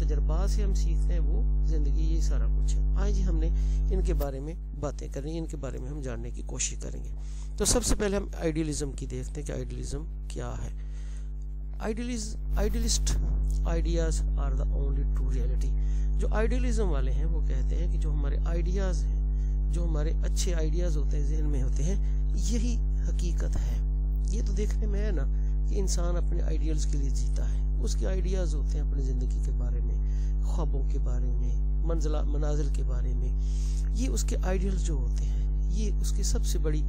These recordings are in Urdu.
تجربات سے ہم سیکھتے ہیں وہ زندگی یہی سارا کچھ ہے. آئے جی ہم نے ان کے بارے میں باتیں کریں، ان کے بارے میں ہم جاننے کی کوشش کریں گے. تو سب سے پہلے ہم آئیڈیلزم کی دیکھتے ہیں کہ آئیڈیلزم کیا ہے. Idealist ideas are the only true reality. جو آئیڈیلزم والے ہیں وہ کہتے ہیں کہ جو ہمارے آئیڈیاز ہیں، جو ہمارے اچھے آئیڈیاز ہوتے ہیں ذہن میں ہوتے ہیں، یہی حقیقت ہے. یہ تو دیکھنے میں ہے نا کہ انسان اپنے آئیڈیلز کے لیے جیتا ہے. اس کے آئیڈیاز ہوتے ہیں اپنی زندگی کے بارے میں، خوابوں کے بارے میں، منازل کے بارے میں. یہ اس کے آئیڈیلز جو ہوتے ہیں، یہ اس کی سب سے بڑی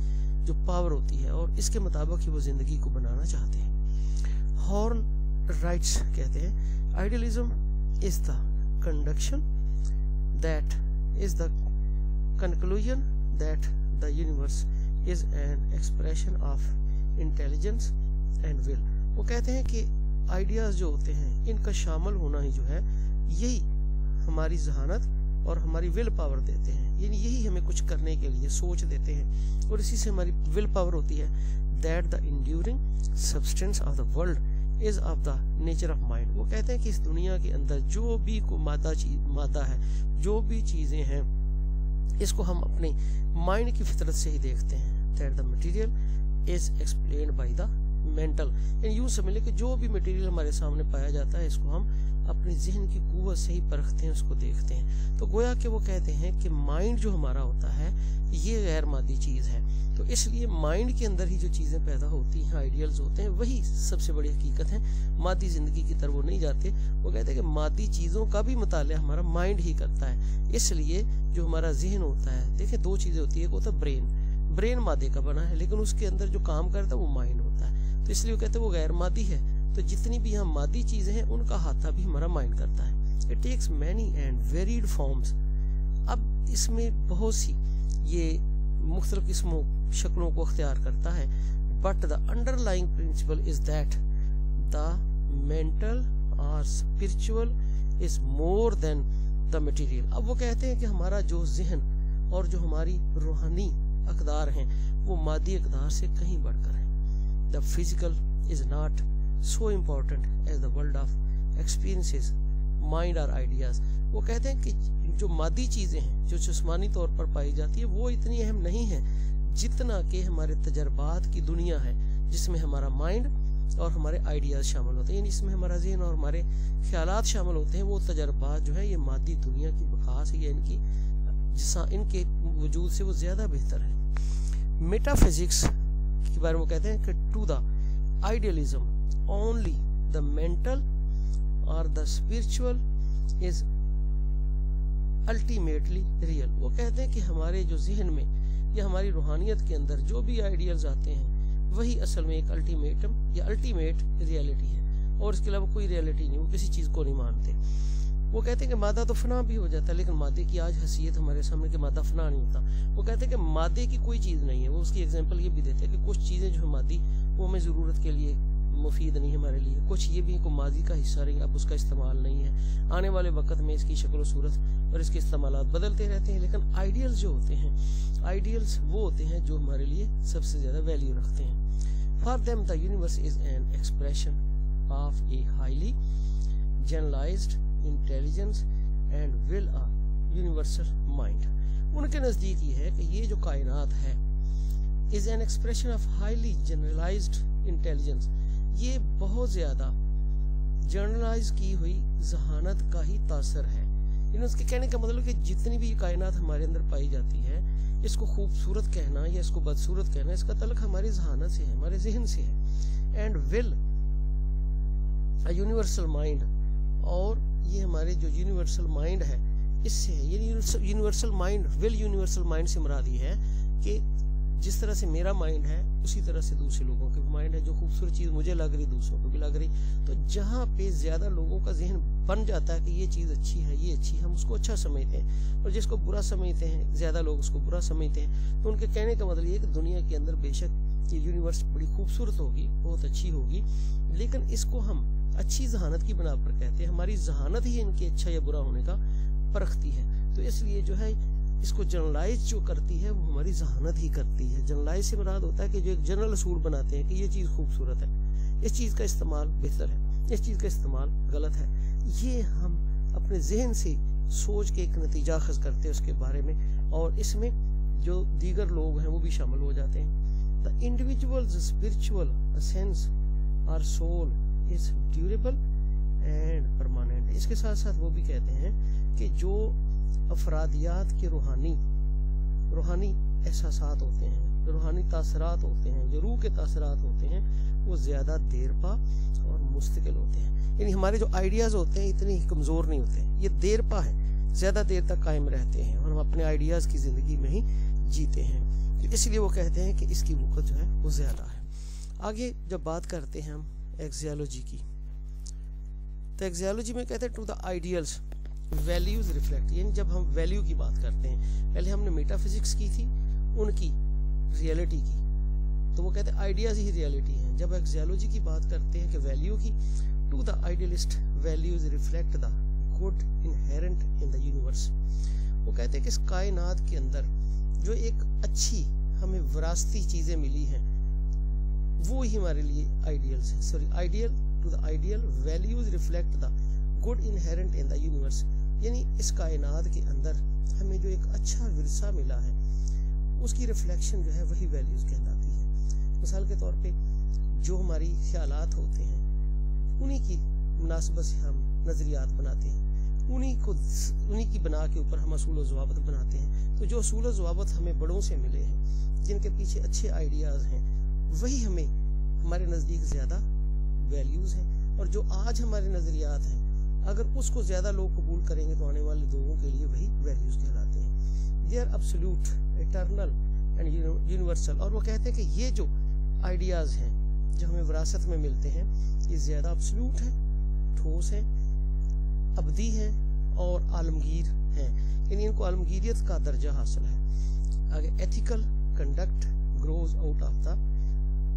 جو پاور ہوتی ہے، اور اس کے مطابق ہی وہ زندگی کو بنانا چاہتے ہیں. ہارن رائٹس کہتے ہیں idealism is the conduction that is the conclusion that the universe is an expression of intelligence and ول. وہ کہتے ہیں کہ آئیڈیاز جو ہوتے ہیں ان کا شامل ہونا ہی جو ہے یہی ہماری ذہانت اور ہماری ول پاور دیتے ہیں. یعنی یہی ہمیں کچھ کرنے کے لیے سوچ دیتے ہیں، اور اسی سے ہماری ول پاور ہوتی ہے. That the enduring substance of the world is of the nature of mind. وہ کہتے ہیں کہ اس دنیا کے اندر جو بھی مادہ ہے، جو بھی چیزیں ہیں، اس کو ہم اپنے مائنڈ کی فطرت سے ہی دیکھتے ہیں. That the material is explained by the mental. یعنی یوں سمجھ لیں کہ جو بھی مٹیریل ہمارے سامنے پایا جاتا ہے، اس کو ہم اپنی ذہن کی قوت سے ہی پرکھتے ہیں، اس کو دیکھتے ہیں. تو گویا کہ وہ کہتے ہیں کہ مائنڈ جو ہمارا ہوتا ہے یہ غیر مادی چیز ہے. تو اس لیے مائنڈ کے اندر ہی جو چیزیں پیدا ہوتی ہیں، آئیڈیلز ہوتے ہیں، وہی سب سے بڑی حقیقت ہے. مادی زندگی کی طرف وہ نہیں جاتے. وہ کہتے ہیں کہ مادی چیزوں کا بھی مطالعہ ہمارا مائنڈ ہی کرتا ہے. اس لیے جو ہمارا ذہن ہوتا ہے، دیکھیں دو چیزیں ہوتی ہیں. ایک ہوتا ہے برین مادے کا بنا ہے، لیکن اس کے اندر جو کام کرتا ہے وہ مائنڈ ہوتا ہے. تو اس لیے وہ کہتے ہیں وہ غیر مادی ہے. تو جتنی بھی ہم مادی چیزیں ہیں ان کا احاطہ بھی ہمارا مائنڈ کرتا ہے. It takes many and varied forms. اب اس میں بہت سی یہ مختلف قسموں شکلوں کو اختیار کرتا ہے. But the underlying principle is that the mental or spiritual is more than the material. اب وہ کہتے ہیں کہ ہمارا جو ذہن اور جو ہماری روحانی اقدار ہیں وہ مادی اقدار سے کہیں بڑھ کر ہیں. The physical is not so important as the world of experiences, mind or ideas. وہ کہتے ہیں کہ جو مادی چیزیں ہیں، جو جسمانی طور پر پائی جاتی ہے، وہ اتنی اہم نہیں ہیں جتنا کہ ہمارے تجربات کی دنیا ہے، جس میں ہمارا مائنڈ اور ہمارے آئیڈیاز شامل ہوتے ہیں. یعنی اس میں ہمارا ذہن اور ہمارے خیالات شامل ہوتے ہیں. وہ تجربات جو ہے یہ مادی دنیا کی بخاص یا ان کے وجود سے وہ زیادہ بہتر ہے. میٹا فزکس کے بارے میں وہ کہتے ہیں کہ to the idealism only the mental or the spiritual is ultimately real. وہ کہتے ہیں کہ ہمارے جو ذہن میں یا ہماری روحانیت کے اندر جو بھی آئیڈیلز آتے ہیں وہی اصل میں ایک الٹیمیٹم یا الٹیمیٹ ریئلٹی ہے، اور اس کے علاوہ کوئی ریئلٹی نہیں. وہ کسی چیز کو نہیں مانتے. وہ کہتے ہیں کہ مادہ تو فنا بھی ہو جاتا ہے، لیکن مادے کی آج حیثیت ہمارے سامنے کہ مادہ فنا نہیں ہوتا. وہ کہتے ہیں کہ مادے کی کوئی چیز نہیں ہے. وہ اس کی ایگزامپل یہ بھی دیتے ہیں کہ کچھ چیزیں جو ہے مادی وہ ہمیں ضرورت کے لیے مفید نہیں ہمارے لیے. کچھ یہ بھی کوئی ماضی کا حصہ رہی، اب اس کا استعمال نہیں ہے. آنے والے وقت میں اس کی شکل و صورت اور اس کے استعمالات بدلتے رہتے ہیں. لیکن آئیڈیلز جو ہوتے ہیں، آئیڈیلز وہ ہوتے ہیں جو ہمارے لیے سب سے زیادہ ویلیو رکھتے ہیں. For them the universe is an expression of a highly generalized intelligence and will a universal mind. ان کے نزدیک یہ ہے کہ یہ جو کائنات ہے is an expression of highly generalized intelligence. یہ بہت زیادہ جنرلائز کی ہوئی ذہانت کا ہی تاثر ہے. یعنی اس کے کہنے کا مطلب کہ جتنی بھی کائنات ہمارے اندر پائی جاتی ہے، اس کو خوبصورت کہنا یا اس کو بدصورت کہنا، اس کا تعلق ہماری ذہانت سے ہے، ہمارے ذہن سے ہے. And will a universal mind, اور یہ ہمارے جو یونیورسل مائنڈ ہے اس سے ہے. یعنی یونیورسل مائنڈ، ول یونیورسل مائنڈ سے مراد یہ ہے کہ جس طرح سے میرا مائنڈ ہے اسی طرح سے دوسرے لوگوں کے مائنڈ ہے. جو خوبصورت چیز مجھے لگ رہی دوسروں کو بھی لگ رہی. تو جہاں پہ زیادہ لوگوں کا ذہن بن جاتا ہے کہ یہ چیز اچھی ہے، یہ اچھی ہے، ہم اس کو اچھا سمجھتے ہیں، اور جس کو برا سمجھتے ہیں زیادہ لوگ اس کو برا سمجھتے ہیں. تو ان کے کہنے کا مطلب یہ ہے کہ دنیا کے اندر بے شک یہ یونیورس بڑی خوبصورت ہوگی، بہت اچھی ہوگی، لیکن اس کو ہم اچھی ذہانت کی بنا پر کہتے ہیں. ہماری ذہانت ہی ان کے اچھا یا برا ہونے کا پرکھتی ہے. تو اس لیے جو ہے اس کو جنرلائز جو کرتی ہے وہ ہماری ذہانت ہی کرتی ہے. جنرلائز سے مراد ہوتا ہے کہ جو ایک جنرل اصول بناتے ہیں کہ یہ چیز خوبصورت ہے، اس چیز کا استعمال بہتر ہے، اس چیز کا استعمال غلط ہے. یہ ہم اپنے ذہن سے سوچ کے ایک نتیجہ اخذ کرتے ہیں اس کے بارے میں، اور اس میں جو دیگر لوگ ہیں وہ بھی شامل ہو جاتے ہیں۔ The individual's spiritual essence or soul is durable and permanent۔ اس کے ساتھ ساتھ وہ بھی کہتے ہیں کہ جو افرادیات کے روحانی احساسات ہوتے ہیں، روحانی تاثرات ہوتے ہیں، جو روح کے تاثرات ہوتے ہیں، وہ زیادہ دیر پا اور مستقل ہوتے ہیں۔ یعنی ہمارے جو آئیڈیاز ہوتے ہیں اتنے ہی کمزور نہیں ہوتے، یہ دیر پا ہے، زیادہ دیر تک قائم رہتے ہیں، اور ہم اپنے آئیڈیاز کی زندگی میں ہی جیتے ہیں، اس لیے وہ کہتے ہیں کہ اس کی وقت جو ہے وہ زیادہ ہے۔ آگے جب بات کرتے ہیں ہم ایکزیالوجی کی، تو ایکزیالوجی میں کہتے ہیں to the ideals values reflect, یعنی جب ہم ویلیو کی بات کرتے ہیں، پہلے ہم نے میٹا فزکس کی تھی، ان کی ریئلٹی کی، تو وہ کہتے ہیں آئیڈیاز ہی ریئلٹی ہیں۔ جب ایکزیالوجی کی بات کرتے ہیں کہ ویلیو کی، to the idealist values reflect the good inherent in the universe, وہ کہتے ہیں کہ اس کائنات کے اندر جو ایک اچھی ہمیں وراثتی چیزیں ملی ہیں وہ ہی ہمارے لیے آئیڈیلز ہیں۔ Ideal to the ideal values reflect the good inherent in the universe, یعنی اس کائنات کے اندر ہمیں جو ایک اچھا ورثہ ملا ہے اس کی ریفلیکشن جو ہے وہی ویلیوز کہلاتی ہے۔ مثال کے طور پہ جو ہماری خیالات ہوتے ہیں انہی کی مناسبت سے ہم نظریات بناتے ہیں، انہی کی بنا کے اوپر ہم اصول و ضوابط بناتے ہیں۔ تو جو اصول و ضوابط ہمیں بڑوں سے ملے ہیں، جن کے پیچھے اچھے آئیڈیاز ہیں، وہی ہمیں ہمارے نزدیک زیادہ ویلیوز ہیں، اور جو آج ہمارے نظریات ہیں اگر اس کو زیادہ لوگ قبول کریں گے تو آنے والے لوگوں کے لیے وہی ویلیوز کہلاتے ہیں۔ They are absolute, eternal and universal, اور وہ کہتے ہیں کہ یہ جو آئیڈیاز ہیں جو ہمیں وراثت میں ملتے ہیں یہ زیادہ ایبسولوٹ ہیں، ٹھوس ہیں، ابدی ہیں اور عالمگیر ہیں، یعنی ان کو عالمگیریت کا درجہ حاصل ہے۔ آگے ethical conduct grows out of the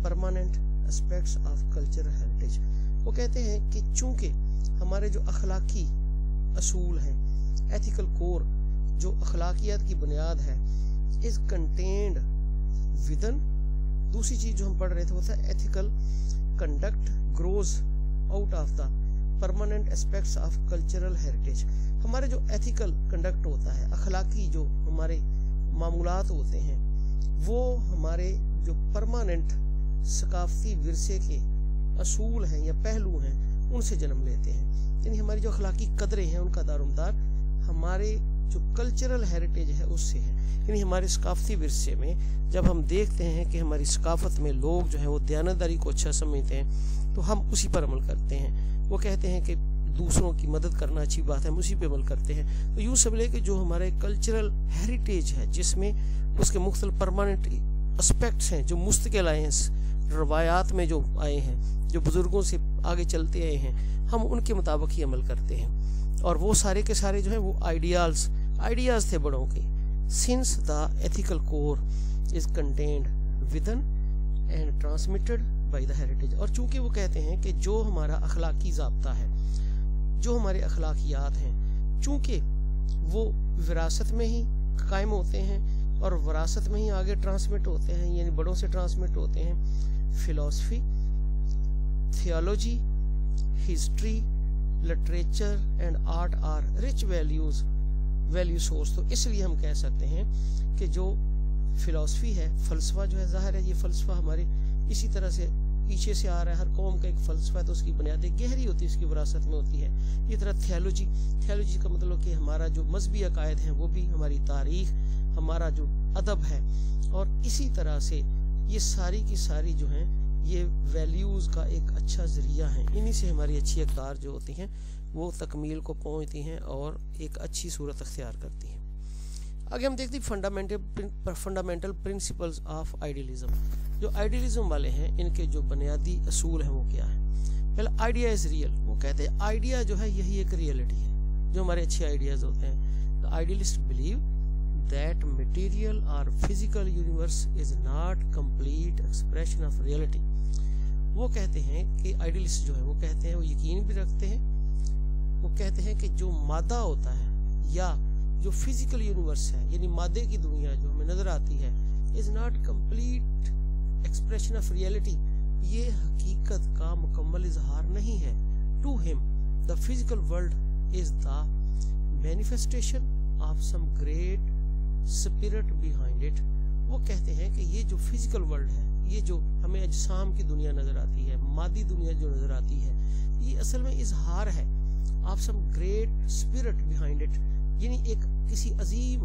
permanent aspects of cultural heritage, وہ کہتے ہیں کہ چونکہ ہمارے جو اخلاقی اصول ہیں، ایتھیکل کور جو اخلاقیات کی بنیاد ہے، از کنٹینڈ ودن، دوسری چیز جو ہم پڑھ رہے تھے وہ تھا ethical conduct grows out of the permanent aspects of cultural heritage, ہمارے جو ایتھیکل کنڈکٹ ہوتا ہے، اخلاقی جو ہمارے معمولات ہوتے ہیں، وہ ہمارے جو پرماننٹ ثقافتی ورثے کے اصول ہیں یا پہلو ہیں ان سے جنم لیتے ہیں، یعنی ہماری جو اخلاقی قدریں ہیں ان کا دارومدار ہمارے جو کلچرل ہیریٹیج ہے اس سے ہے، یعنی ہمارے ثقافتی ورثے میں جب ہم دیکھتے ہیں کہ ہماری ثقافت میں لوگ جو ہیں وہ دیانتداری کو اچھا سمجھتے ہیں تو ہم اسی پر عمل کرتے ہیں۔ وہ کہتے ہیں کہ دوسروں کی مدد کرنا اچھی بات ہے، ہم اسی پہ عمل کرتے ہیں۔ تو یوں سمجھ کہ جو ہمارے کلچرل ہیریٹیج ہے جس میں اس کے مختلف پرماننٹ اسپیکٹس ہیں جو مستقل آئے ہیں، روایات میں جو آئے ہیں، جو بزرگوں سے آگے چلتے آئے ہیں، ہم ان کے مطابق ہی عمل کرتے ہیں، اور وہ سارے کے سارے جو ہیں وہ آئیڈیاز تھے بڑوں کے۔ Since the ethical core is contained within and transmitted by the heritage, اور چونکہ وہ کہتے ہیں کہ جو ہمارا اخلاقی ضابطہ ہے، جو ہمارے اخلاقیات ہیں، چونکہ وہ وراثت میں ہی قائم ہوتے ہیں اور وراثت میں ہی آگے ٹرانسمٹ ہوتے ہیں، یعنی بڑوں سے ٹرانسمٹ ہوتے ہیں۔ فلسفی، theology, history, literature and art are rich value source, تو اس لیے ہم کہہ سکتے ہیں کہ جو فلسفی ہے، فلسفہ جو ہے، ظاہر ہے یہ فلسفہ ہمارے اسی طرح سے پیچھے سے آ رہا ہے، ہر قوم کا ایک فلسفہ ہے تو اس کی بنیادیں گہری ہوتی ہے، اس کی وراثت میں ہوتی ہے۔ یہ طرح تھیولوجی کا مطلب کہ ہمارا جو مذہبی عقائد ہیں وہ بھی، ہماری تاریخ، ہمارا جو ادب ہے، اور اسی طرح سے یہ ساری کی ساری جو ہیں یہ ویلیوز کا ایک اچھا ذریعہ ہیں، انہی سے ہماری اچھی اقدار جو ہوتی ہیں وہ تکمیل کو پہنچتی ہیں اور ایک اچھی صورت اختیار کرتی ہیں۔ آگے ہم دیکھتے ہیں فنڈامنٹل پرنسپلز آف آئیڈیلزم، جو آئیڈیلزم والے ہیں ان کے جو بنیادی اصول ہیں وہ کیا ہیں۔ پہلے آئیڈیا از ریئل، وہ کہتے ہیں آئیڈیا جو ہے یہی ایک ریئلٹی ہے، جو ہمارے اچھے آئیڈیاز ہوتے ہیں۔ The idealist believe that material or physical universe is not complete expression of reality۔ وہ کہتے ہیں کہ آئیڈیلسٹ جو ہے وہ کہتے ہیں، وہ یقین بھی رکھتے ہیں، وہ کہتے ہیں کہ جو مادہ ہوتا ہے یا جو فزیکل یونیورس ہے، یعنی مادے کی دنیا جو ہمیں نظر آتی ہے، از not complete expression of reality, یہ حقیقت کا مکمل اظہار نہیں ہے، ٹو ہم، the physical world is the manifestation of some great spirit behind it. وہ کہتے ہیں کہ یہ جو فزیکل ورلڈ ہے, یہ جو ہمیں اجسام کی دنیا نظر آتی ہے, مادی دنیا جو نظر آتی ہے, یہ اصل میں اظہار ہے of some great spirit behind it, یعنی ایک کسی عظیم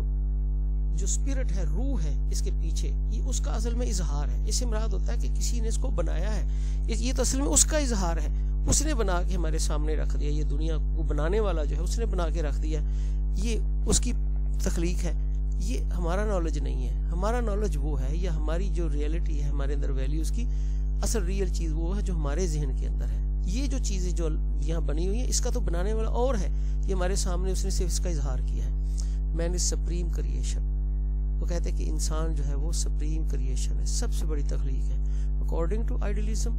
جو اسپرٹ ہے, روح ہے اس کے پیچھے, یہ اس کا اصل میں اظہار ہے. اس سے مراد ہوتا ہے کہ کسی نے اس کو بنایا ہے, یہ تو اصل میں اس کا اظہار ہے, اس نے بنا کے ہمارے سامنے رکھ دیا. یہ دنیا کو بنانے والا جو ہے اس نے بنا کے رکھ دیا, یہ اس کی تخلیق ہے. یہ ہمارا نالج نہیں ہے. ہمارا نالج وہ ہے, یا ہماری جو ریئلٹی ہے ہمارے اندر ویلیوز کی, اصل ریئل چیز وہ ہے جو ہمارے ذہن کے اندر ہے. یہ جو چیزیں جو یہاں بنی ہوئی ہیں, اس کا تو بنانے والا اور ہے, یہ ہمارے سامنے اس نے صرف اس کا اظہار کیا ہے. مین از سپریم کریشن. وہ کہتے ہیں کہ انسان جو ہے وہ سپریم کریشن ہے, سب سے بڑی تخلیق ہے. According to idealism,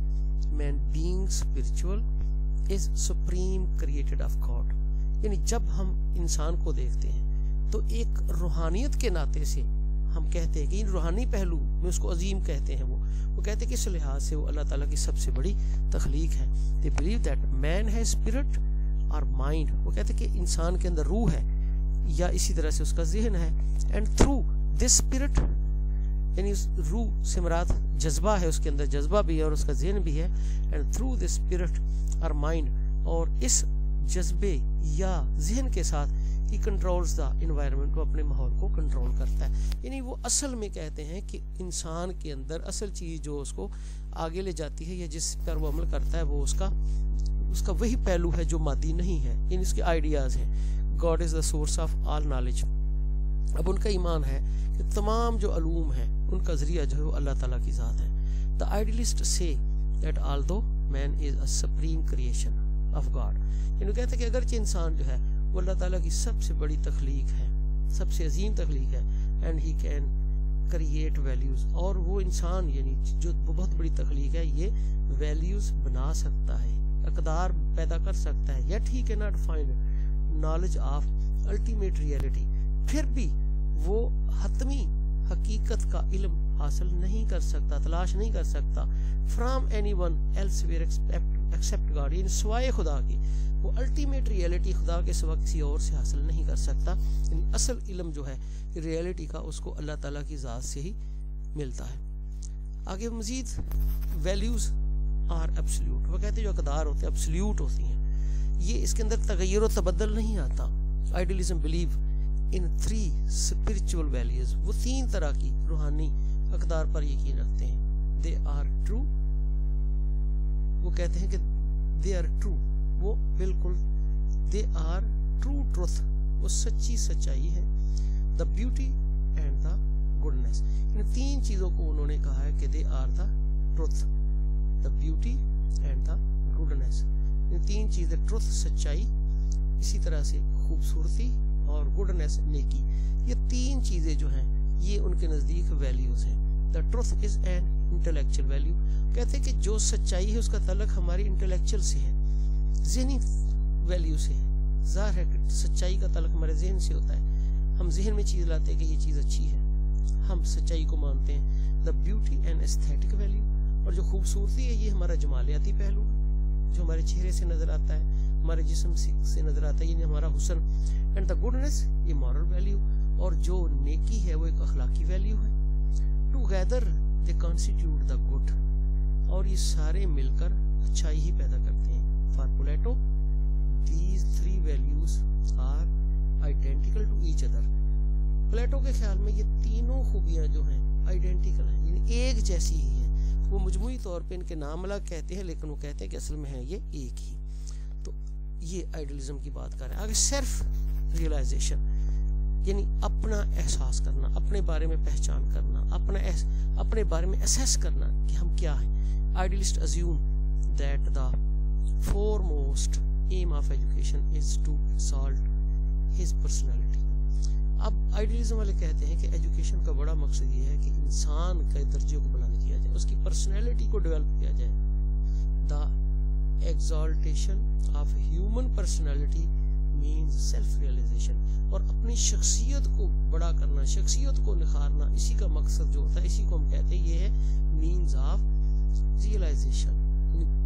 man being spiritual is supreme created of God. یعنی جب ہم انسان کو دیکھتے ہیں تو ایک روحانیت کے ناطے سے ہم کہتے ہیں کہ روحانی پہلو میں اس کو عظیم کہتے ہیں. وہ کہتے ہیں کہ اس لحاظ سے وہ اللہ تعالیٰ کی سب سے بڑی تخلیق ہے. They believe that man has spirit or mind. وہ کہتے ہیں کہ انسان کے اندر روح ہے, یا اسی طرح سے اس کا ذہن ہے. And through this spirit, یعنی اس روح سے مراد جذبہ ہے, اس کے اندر جذبہ بھی ہے اور اس کا ذہن بھی ہے. And through this spirit or mind, اور اس جذبے یا ذہن کے ساتھ he controls the environment, وہ اپنے ماحول کو کنٹرول کرتا ہے. یعنی وہ اصل میں کہتے ہیں کہ انسان کے اندر اصل چیز جو اس کو آگے لے جاتی ہے یا جس پر وہ عمل کرتا ہے, وہ اس کا وہی پہلو ہے جو مادی نہیں ہے, یعنی اس کے آئیڈیاز ہیں. God is the source of all knowledge. اب ان کا ایمان ہے کہ تمام جو علوم ہیں ان کا ذریعہ جو ہے وہ اللہ تعالیٰ کی ذات ہے. The idealists say that although man is a supreme creation of God, یعنی کہتے ہیں کہ اگرچہ انسان جو ہے وہ اللہ تعالیٰ کی سب سے بڑی تخلیق ہے, سب سے عظیم تخلیق ہے, and he can create values, اور وہ انسان یعنی جو بہت بڑی تخلیق ہے یہ ویلیوز بنا سکتا ہے, اقدار پیدا کر سکتا ہے. yet he cannot find knowledge of ultimate reality, پھر بھی وہ حتمی حقیقت کا علم حاصل نہیں کر سکتا, تلاش نہیں کر سکتا. from anyone elsewhere except God, یعنی سوائے خدا کی, وہ الٹیمیٹ ریئلٹی خدا کے سوا کسی اور سے حاصل نہیں کر سکتا. یعنی اصل علم جو ہے ریئلٹی کا اس کو اللہ تعالیٰ کی ذات سے ہی ملتا ہے. آگے مزید ویلیوز آر ایبسلیوٹ. وہ کہتے ہیں جو اقدار ہوتے ہیں ایبسلیوٹ ہوتی ہیں, یہ اس کے اندر تغیر و تبدل نہیں آتا. Idealism believe in 3 spiritual values, وہ 3 طرح کی روحانی اقدار پر یقین رکھتے ہیں. they are true, وہ کہتے ہیں کہ they are true, وہ بالکل they are true truth, وہ سچی سچائی ہے. the beauty and the goodness, ان 3 چیزوں کو انہوں نے کہا ہے کہ they are the truth, the beauty and the goodness. ان 3 چیزیں, truth سچائی, اسی طرح سے خوبصورتی اور گڈنس نیکی, یہ 3 چیزیں جو ہیں یہ ان کے نزدیک ویلیوز ہیں. the truth is an intellectual value, کہتے ہیں کہ جو سچائی ہے اس کا تعلق ہماری انٹلیکچل سے ہے, ذہنی ویلیو سے ہے. ظاہر ہے کہ سچائی کا تعلق ہمارے ذہن سے ہوتا ہے, ہم ذہن میں چیز لاتے ہیں کہ یہ چیز اچھی ہے, ہم سچائی کو مانتے ہیں. the beauty and aesthetic value, اور جو خوبصورتی ہے یہ ہمارا جمالیاتی پہلو ہے جو ہمارے چہرے سے نظر آتا ہے, ہمارے جسم سے نظر آتا ہے, یعنی ہمارا حسن. and the goodness a moral value, اور جو نیکی ہے وہ ایک اخلاقی ویلیو ہے. together they constitute the good, اور یہ سارے مل کر اچھائی ہی پیدا کرتے ہیں. for Plato these 3 values are identical to each other. Plato کے خیال میں یہ تینوں خوبیاں جو ہیں آئیڈینٹیکل ہیں, یعنی ایک جیسی ہی ہیں. وہ مجموعی طور پہ ان کے نام الگ کہتے ہیں لیکن وہ کہتے ہیں کہ اصل میں ہے یہ ایک ہی. تو یہ آئیڈیلزم کی بات کر رہے ہیں. آگے سیلف ریئلائزیشن, یعنی اپنا احساس کرنا, اپنے بارے میں پہچان کرنا, اپنے بارے میں اسیس کرنا کہ ہم کیا ہیں. Idealist assume that the foremost aim of education is to exalt his personality. اب آئیڈیلزم والے کہتے ہیں کہ ایجوکیشن کا بڑا مقصد یہ ہے کہ انسان کے درجے کو بلند کیا جائے, اس کی پرسنالٹی کو ڈیولپ کیا جائے. the exaltation of human personality means self realization, اور اپنی شخصیت کو بڑا کرنا, شخصیت کو نکھارنا, اسی کا مقصد جو ہوتا ہے, اسی کو ہم کہتے ہیں یہ ہے means of realization.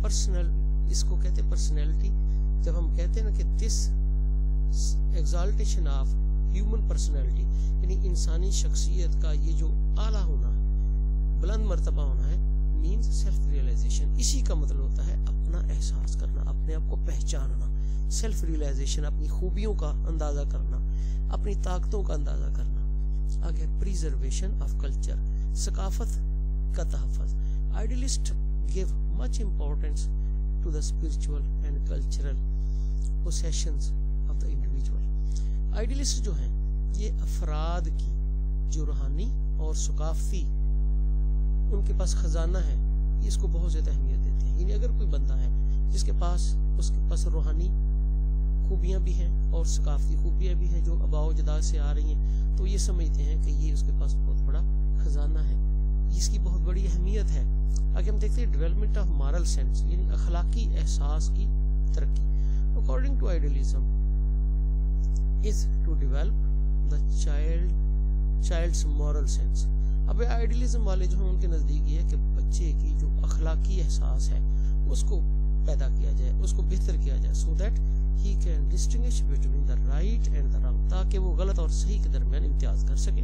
پرسنل, اس کو کہتے ہیں پرسنالٹی جب ہم کہتے ہیں نا کہ دس ایگزالٹیشن آف ہیومن پرسنالٹی، یعنی انسانی شخصیت کا یہ جو اعلیٰ ہونا ہے، بلند مرتبہ ہونا ہے، مینز سیلف ریئلائزیشن. اسی کا مطلب ہوتا ہے اپنا احساس کرنا، اپنے آپ کو پہچاننا. سیلف ریئلائزیشن، اپنی خوبیوں کا اندازہ کرنا، اپنی طاقتوں کا اندازہ کرنا. آگے پریزرویشن آف کلچر، ثقافت کا تحفظ. Idealist gave much importance to the spiritual and cultural positions of the individual. Idealist جو ہیں یہ افراد کی جو روحانی اور ثقافتی ان کے پاس خزانہ ہے، اس کو بہت زیادہ اہمیت دیتے ہیں. یعنی اگر کوئی بندہ ہے جس کے پاس روحانی خوبیاں بھی ہیں اور ثقافتی خوبیاں بھی ہیں جو آباء و اجداد سے آ رہی ہیں، تو یہ سمجھتے ہیں کہ یہ اس کے پاس بہت بڑا خزانہ ہے، اس کی بہت بڑی اہمیت ہے. آگے ہم دیکھتے ہیں ڈیولپمنٹ آف مارل سینس، یعنی اخلاقی احساس کی ترقی. According to idealism is to develop the child's moral sense. اب آئیڈیلزم والے جو ہیں ان کے نزدیک یہ ہے کہ بچے کی جو اخلاقی احساس ہے اس کو پیدا کیا جائے، اس کو بہتر کیا جائے، so that he can distinguish between the right and the wrong, تاکہ وہ غلط اور صحیح کے درمیان امتیاز کر سکے.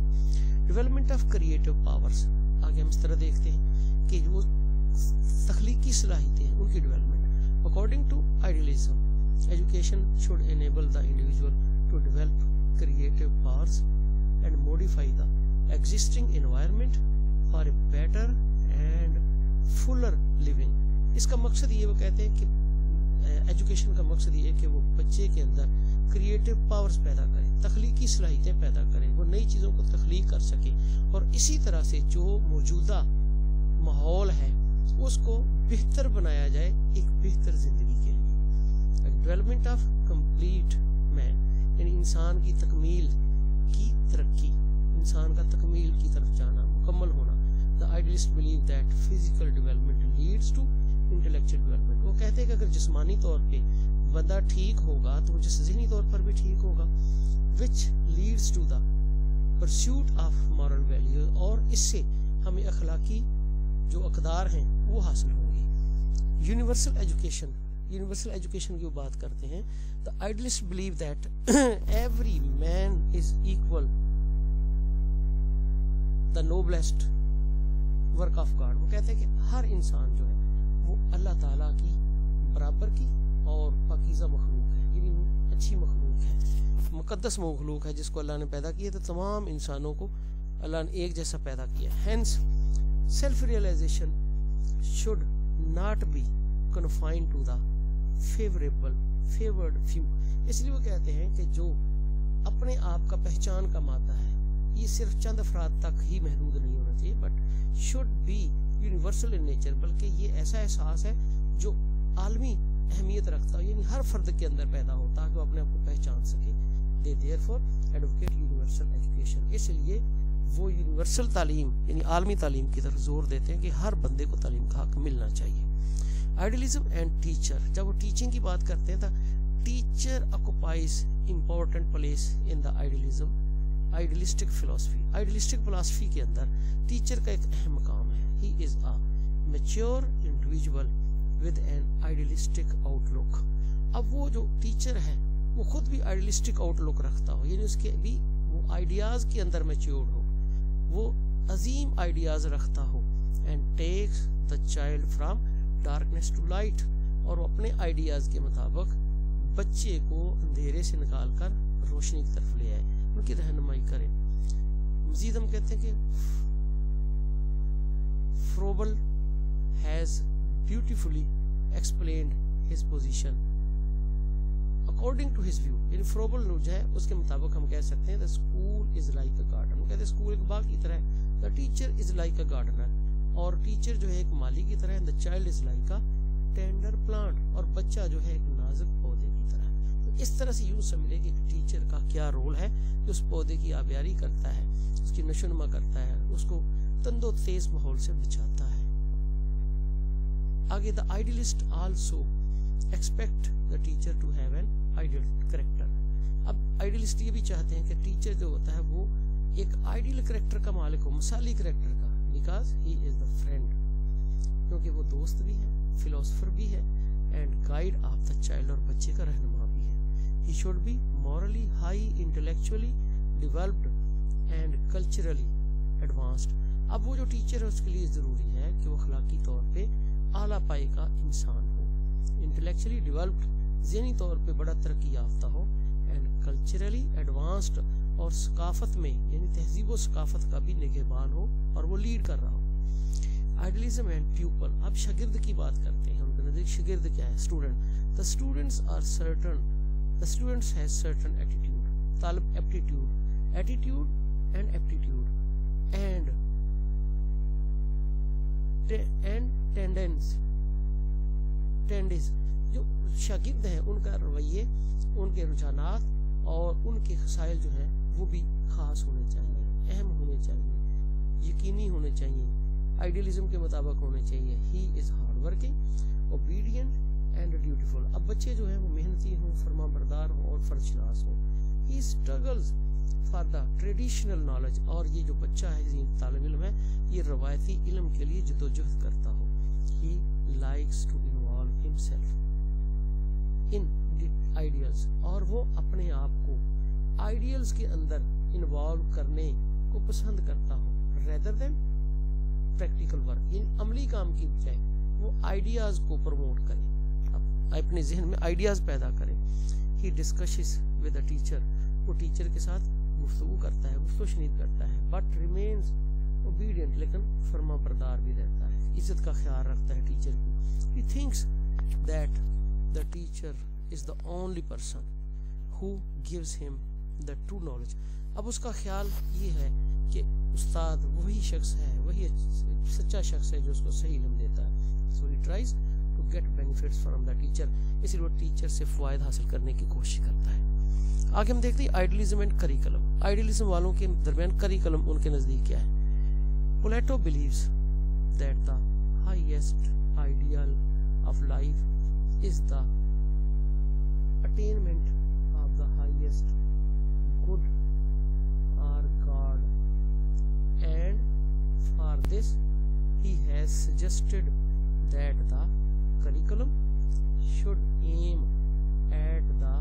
ڈیولپمنٹ آف کریٹو پاورز، آگے ہم اس طرح دیکھتے ہیں کہ جو تخلیقی صلاحیتیں ہیں ان کی development. According to idealism education should enable the individual to develop creative powers and modify the existing environment for a better and fuller living. اس کا مقصد یہ وہ کہتے ہیں کہ ایجوکیشن کا مقصد یہ ہے کہ وہ بچے کے اندر کریٹو پاورز پیدا کرے، تخلیقی صلاحیتیں پیدا کرے، وہ نئی چیزوں کو تخلیق کر سکے، اور اسی طرح سے جو موجودہ ماحول ہے اس کو بہتر بنایا جائے ایک بہتر زندگی کے لیے. ڈیولپمنٹ آف کمپلیٹ مین، یعنی انسان کی تکمیل کی ترقی، انسان کا تکمیل کی طرف جانا، مکمل ہونا. The idealists believe that physical development leads to intellectual development. وہ کہتے ہیں کہ اگر جسمانی طور پہ بندہ ٹھیک ہوگا تو وہ ذہنی طور پر بھی ٹھیک ہوگا. which leads to the pursuit of moral values، اور اس سے ہمیں اخلاقی جو اقدار ہیں وہ حاصل ہوں گی. یونیورسل ایجوکیشن کی بات کرتے ہیں. The idealists believe that every man is equal the noblest work of God. وہ کہتے ہیں کہ ہر انسان جو ہے وہ اللہ تعالیٰ کی برابر کی اور پاکیزہ مخلوق ہے، یعنی اچھی مخلوق ہے، مقدس مخلوق ہے جس کو اللہ نے پیدا کیا. تو تمام انسانوں کو اللہ نے ایک جیسا پیدا کیا. hence self realization should not be confined to the favored few. اس لیے وہ کہتے ہیں کہ جو اپنے آپ کا پہچان کا مادہ ہے یہ صرف چند افراد تک ہی محدود نہیں ہونا چاہیے، but should be universal in nature, بلکہ یہ ایسا احساس ہے جو عالمی اہمیت رکھتا ہو، یعنی ہر فرد کے اندر پیدا ہو تاکہ وہ اپنے آپ کو پہچان سکے. دے therefore advocate universal education. اس لیے وہ یونیورسل تعلیم یعنی عالمی تعلیم کی طرف زور دیتے ہیں کہ ہر بندے کو تعلیم کا حق ملنا چاہیے. آئیڈیلزم اینڈ ٹیچر، جب وہ ٹیچنگ کی بات کرتے ہیں تو teacher occupies important place in the idealistic philosophy. Idealistic philosophy کے اندر ٹیچر کا ایک اہم مقام ہے. He is a mature individual with an idealistic outlook. اب وہ جو ٹیچر ہے وہ خود بھی آئیڈیلسٹک آؤٹ لک رکھتا ہو، یعنی اس کے بھی وہ آئیڈیاز کے اندر میچور ہو، وہ عظیم آئیڈیاز رکھتا ہو. And takes the child from darkness to light, اور وہ اپنے آئیڈیاز کے مطابق بچے کو اندھیرے سے نکال کر روشنی کی طرف لے آئے، ان کی رہنمائی کرے. مزید ہم کہتے ہیں کہ Froebel has beautifully explained his position according to his view. یعنی فروبل جو ہے اس کے مطابق ہم کہہ سکتے ہیں the school is like a garden. وہ کہتے ہیں اسکول ایک باغ کی طرح ہے. the teacher is like a gardener، اور ٹیچر جو ہے ایک مالی کی طرح ہے. the child is like a tender plant، اور بچہ جو ہے ایک نازک پودے کی طرح. تو اس طرح سے یوں سمجھے کہ ٹیچر کا کیا رول ہے جو اس پودے کی آبیاری کرتا ہے، اس کی نشوونما کرتا ہے، اس کو تند و تیز ماحول سے بچاتا ہے. آگے the idealist also expect the teacher to have an ideal character. اب آئیڈیلسٹ یہ بھی چاہتے ہیں کہ ٹیچر جو ہوتا ہے وہ ایک آئیڈیل کریکٹر کا مالک ہو، مثالی کریکٹر کا. Because he is the friend, کیونکہ وہ دوست بھی ہے، فلاسفر بھی ہے، and guide of the child, اور بچے کا رہنما بھی ہے. He should be morally high, intellectually developed and culturally advanced. اب وہ جو ٹیچر ہے اس کے لیے ضروری ہے کہ وہ اخلاقی طور پہ اعلیٰ پائے کا انسان ہو، انٹلیکچولی ڈیولپڈ ذہنی طور پہ بڑا ترقی یافتہ ہو، اینڈ کلچرلی ایڈوانسڈ اور ثقافت میں یعنی تہذیب و ثقافت کا بھی نگہبان ہو اور وہ لیڈ کر رہا ہو. Idealism and people. اب شاگرد کی بات کرتے ہیں. ان کے نزدیک شاگرد کیا ہے؟ Student. The students are certain. The students has certain attitude. طالب aptitude and aptitude and tendencies. جو شاگرد ہیں ان کا رویے، ان کے رجحانات اور ان کے خصائل جو ہیں وہ بھی خاص ہونے چاہیے، اہم ہونے چاہیے، یقینی ہونے چاہیے، آئیڈیلزم کے مطابق ہونے چاہیے. He is hard working, obedient and dutiful. اب بچے جو ہیں وہ محنتی ہوں، فرما بردار ہوں اور فرض شناس ہوں. He struggles for the traditional knowledge. اور یہ جو بچہ ہے، یہ طالب علم ہے، یہ روایتی علم کے لیے جدوجہد کرتا ہو. He likes to involve himself in ideals. اور وہ اپنے آپ کو آئیڈیلز کے اندر انوالو کرنے کو پسند کرتا ہو، ریدر دین پریکٹیکل ورک. یعنی عملی کام کی بجائے وہ آئیڈیاز کو پروموٹ کرے، اپنے ذہن میں آئیڈیاز پیدا کرے. ہی ڈسکشز ود اے ٹیچر. وہ ٹیچر کے ساتھ گفتگو کرتا ہے، گفت و شنید کرتا ہے. But remains obedient. لیکن فرما بردار بھی رہتا ہے، عزت کا خیال رکھتا ہے ٹیچر کی. He thinks that the teacher is the only person who gives him the true knowledge. اب اس کا خیال یہ ہے کہ استاد وہی شخص ہے، وہی سچا شخص ہے جو اس کو صحیح علم دیتا ہے. so he tries to get benefits from the teacher. اس لیے وہ ٹیچر سے فوائد حاصل کرنے کی کوشش کرتا ہے. آگے ہم دیکھتے ہیں آئیڈیلزم اینڈ کریکلم. آئیڈیلزم والوں کے درمیان کریکلم ان کے نزدیک کیا ہے؟ Plato believes that the highest ideal of life is the attainment of the highest good or God, and for this he has suggested that the curriculum should aim at the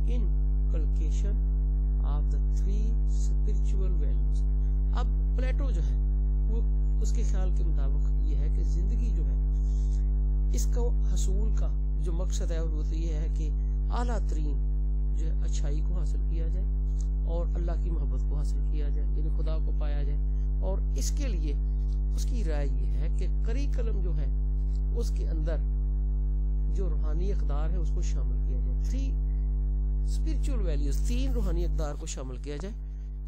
inculcation of the three spiritual values. اب پلیٹو جو ہے وہ اس کے خیال کے مطابق یہ ہے کہ زندگی جو ہے اس کو حصول کا جو مقصد ہے وہ تو یہ ہے کہ اعلیٰ ترین جو ہے اچھائی کو حاصل کیا جائے اور اللہ کی محبت کو حاصل کیا جائے، یعنی خدا کو پایا جائے. اور اس کے لیے اس کی رائے یہ ہے کہ کریکلم جو ہے اس کے اندر جو روحانی اقدار ہے اس کو شامل کیا جائے. 3 اسپرچول ویلیوز، 3 روحانی اقدار کو شامل کیا جائے،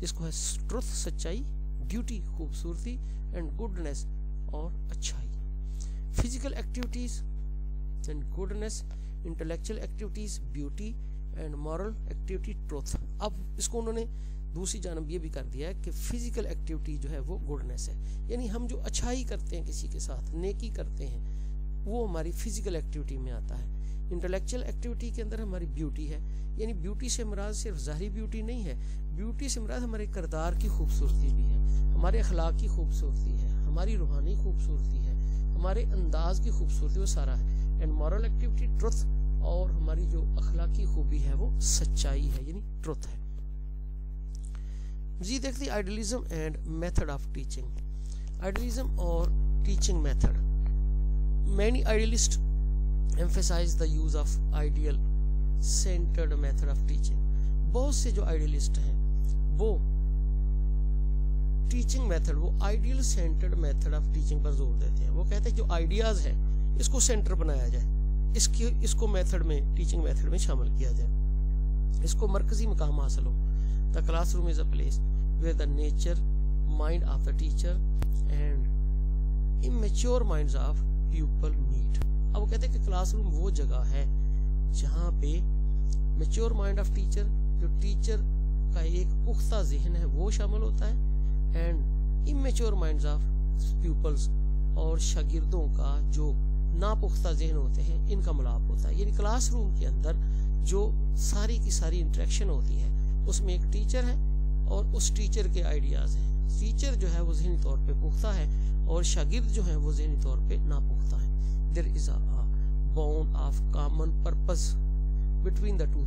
جس کو ہے ٹروتھ سچائی، ڈیوٹی خوبصورتی، اینڈ گڈنس اور اچھائی. Physical activities and goodness, intellectual activities beauty, and moral activity truth. اب اس کو انہوں نے دوسری جانب یہ بھی کر دیا ہے کہ فزیکل ایکٹیویٹی جو ہے وہ گڈنس ہے، یعنی ہم جو اچھائی کرتے ہیں کسی کے ساتھ، نیکی کرتے ہیں، وہ ہماری فزیکل ایکٹیویٹی میں آتا ہے. انٹلیکچوئل ایکٹیویٹی کے اندر ہماری بیوٹی ہے، یعنی بیوٹی سے مراد صرف ظاہری بیوٹی نہیں ہے، بیوٹی سے مراد ہمارے کردار کی خوبصورتی بھی ہے، ہمارے اخلاق کی خوبصورتی ہے، ہماری روحانی خوبصورتی ہے، ہمارے انداز کی خوبصورتی، وہ سارا ہے. اینڈ مورل ایکٹیویٹی ٹروتھ، اور ہماری جو اخلاقی خوبی ہے وہ سچائی ہے، یعنی ٹروتھ ہے. مزید دیکھتے ہیں idealism and method of teaching. Idealism اور teaching method. Many idealist emphasize the use of ideal centered method of teaching. بہت سے جو آئیڈیلسٹ ہیں وہ ٹیچنگ میتھڈ، وہ ideal centred method of teaching پر زور دیتے ہیں. وہ کہتے ہیں جو آئیڈیاز ہیں اس کو سینٹر بنایا جائے، اس کو میتھڈ میں، ٹیچنگ میتھڈ میں شامل کیا جائے، اس کو مرکزی مقام حاصل ہو. The classroom is a place where the nature mind of the teacher and immature minds of pupil meet. اب وہ کہتے ہیں کہ کلاس روم وہ جگہ ہے جہاں پہ میچور مائنڈ آف ٹیچر، جو ٹیچر کا ایک پختہ ذہن ہے وہ شامل ہوتا ہے، اینڈ اممیچور مائنڈز آف پیپلز، اور شاگردوں کا جو ناپختہ ذہن ہوتے ہیں ان کا ملاپ ہوتا ہے. یعنی کلاس روم کے اندر جو ساری کی ساری انٹریکشن ہوتی ہے اس میں ایک ٹیچر ہے اور اس ٹیچر کے آئیڈیاز ہیں. ٹیچر جو ہے وہ ذہنی طور پہ پختہ ہے اور شاگرد جو ہیں وہ ذہنی طور پہ ناپختہ ہے. There is a bond of common purpose between the two.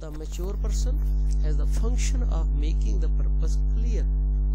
The mature person has the function of making the purpose clear.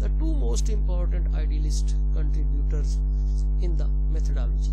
The two most important idealist contributors in the methodology.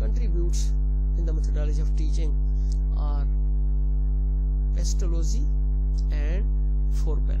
contributes in the methodology of teaching are Pestalozzi and Froebel.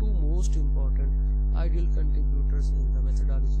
two most important ideal contributors in the methodology.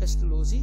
Pestalozzi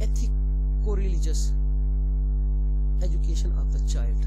ethico-religious education of the child.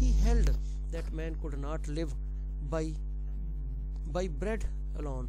He held that man could not live by bread alone.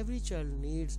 Every child needs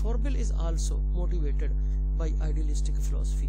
Froebel is also motivated by idealistic philosophy.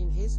In his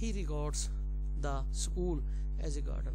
He regards the school as a garden.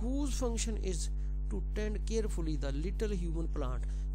whose function is to tend carefully the little human plant,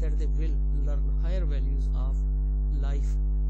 that they will learn higher values of life,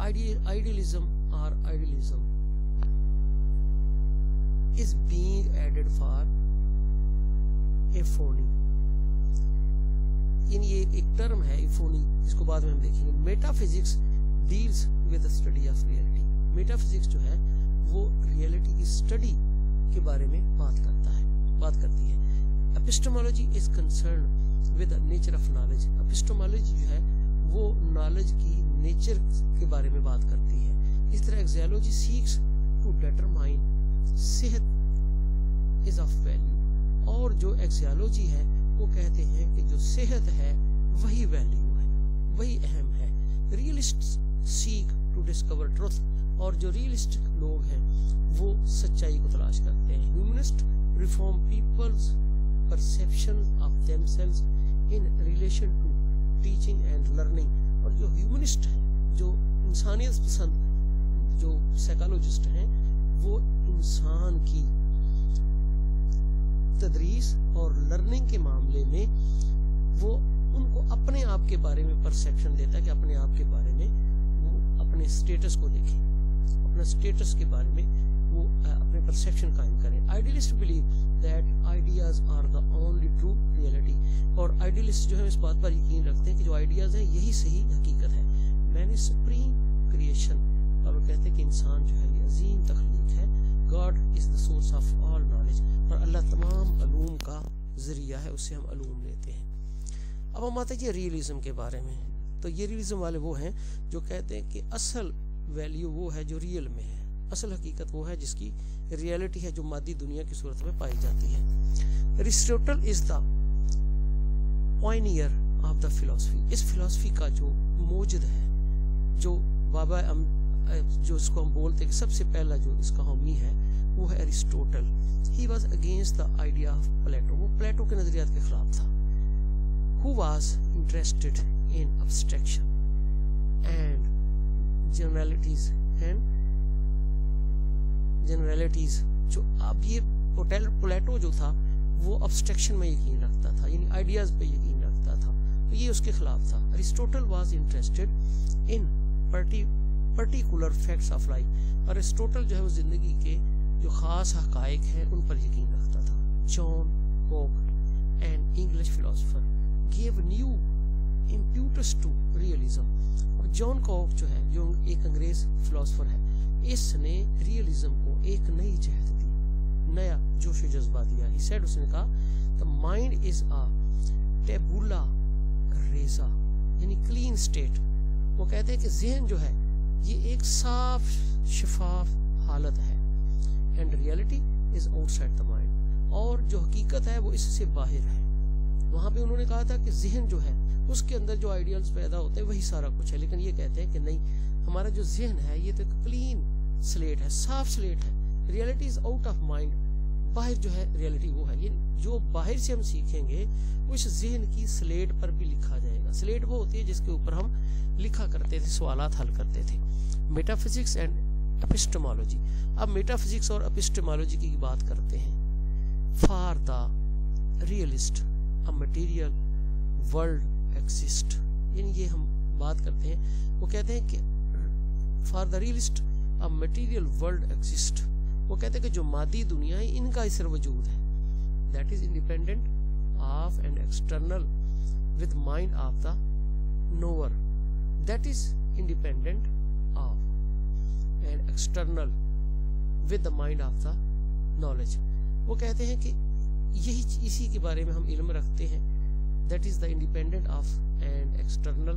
Idealism or idealism is being added for a phony. یہ ایک ٹرم ہے ایفونی، جس کو بعد میں ہم دیکھیں گے. Meta physics deals with study of reality. Meta physics جو ہے وہ ریئلٹی کی اسٹڈی کے بارے میں بات کرتی ہے. Epistemology is concern with nature of knowledge. Epistemology جو ہے وہ نالج کی نیچر کے بارے میں بات کرتی ہے. اس طرح ایکزیالوجی سیکس ٹو ڈیٹرمائن صحت از آف ویلیو. اور جو ایکزیالوجی ہے وہ کہتے ہیں کہ جو صحت ہے وہی ویلیو ہے، وہی اہم ہے. Realist seek to discover truth. اور جو ریئلسٹک لوگ ہیں وہ سچائی کو تلاش کرتے ہیں. Humanist reform people's perception of themselves in relation to teaching and learning. اور جو ہیومنسٹ ہیں، جو انسانیت پسند جو سائیکالوجسٹ ہیں، وہ انسان کی تدریس اور لرننگ کے معاملے میں وہ ان کو اپنے آپ کے بارے میں پرسیپشن دیتا ہے کہ اپنے آپ کے بارے میں وہ اپنے سٹیٹس کو دیکھیں، اپنے سٹیٹس کے بارے میں وہ اپنے پرسیپشن قائم کریں. Idealist believe that ideas are the only true reality. اور آئیڈیلسٹ جو ہے اس بات پر یقین رکھتے ہیں کہ جو آئیڈیاز ہیں یہی صحیح حقیقت ہے. مین از سپریم کریشن. اور وہ کہتے ہیں کہ انسان جو ہے یہ عظیم تخلیق ہے. God is the source of all knowledge. اور اللہ تمام علوم کا ذریعہ ہے، اس سے ہم علوم لیتے ہیں. اب ہم آتے ہیں ریئلزم کے بارے میں. تو یہ ریئلزم والے وہ ہیں جو کہتے ہیں کہ اصل ویلیو وہ ہے جو ریئل میں ہے، اصل حقیقت وہ ہے جس کی ریئلٹی ہے، جو مادی دنیا کی صورت میں پائی جاتی ہے. Aristotle is the pioneer of the philosophy. اس فلاسفی کا جو موجد ہے، جو بابا جو اس کو ہم بولتے کہ سب سے پہلا جو اس کا حامی ہے وہ ہے Aristotle. He was against the idea of Plato. وہ پلیٹو کے نظریات کے خلاف تھا. Who was interested in abstraction and generalities. جو اب یہ پلیٹو جو تھا وہ ابسٹریکشن میں یقین رکھتا تھا، یعنی آئیڈیاز پہ یقین رکھتا تھا، تو یہ اس کے خلاف تھا. Aristotle was interested in particular facts of life. اور ایرسٹوٹل جو ہے وہ زندگی کے جو خاص حقائق ہیں ان پر یقین رکھتا تھا. John Locke an English philosopher gave new impetus to realism. اور جان کوک جو ہے جو ایک انگریز فلاسفر ہے، اس نے ریئلزم کو ایک نئی جہت دی، نیا جوش و جذبہ دیا. ہی سیڈ، اس نے کہا the mind is a tabula rasa، یعنی کلین اسٹیٹ. وہ کہتے ہیں کہ ذہن جو ہے یہ ایک صاف شفاف حالت ہے. And reality is out side the mind. اور جو حقیقت ہے وہ اس سے باہر ہے. وہاں پہ انہوں نے کہا تھا کہ ذہن جو ہے اس کے اندر جو آئیڈیلز پیدا ہوتے ہیں وہی سارا کچھ ہے، لیکن یہ کہتے ہیں کہ نہیں، ہمارا جو ذہن ہے یہ تو کلین سلیٹ ہے، صاف سلیٹ ہے. Reality is out of mind. باہر جو ہے ریئلٹی وہ ہے، یعنی جو باہر سے ہم سیکھیں گے وہ اس ذہن کی سلیٹ پر بھی لکھا جائے گا. سلیٹ وہ ہوتی ہے جس کے اوپر ہم لکھا کرتے تھے، سوالات حل کرتے تھے. Metaphysics and epistemology. اب میٹا فزکس اور اپسٹمالوجی کی بات کرتے ہیں. For the realist a material world exist. یعنی یہ ہم بات کرتے ہیں، وہ کہتے ہیں کہ for the realist a material world exist. وہ کہتے ہیں کہ جو مادی دنیا ہے ان کا اثر وجود ہے. That is independent of and external with mind of the knower. That is independent of and external with the mind of the knowledge. وہ کہتے ہیں کہ یہی اسی کے بارے میں ہم علم رکھتے ہیں. That is the independent of and external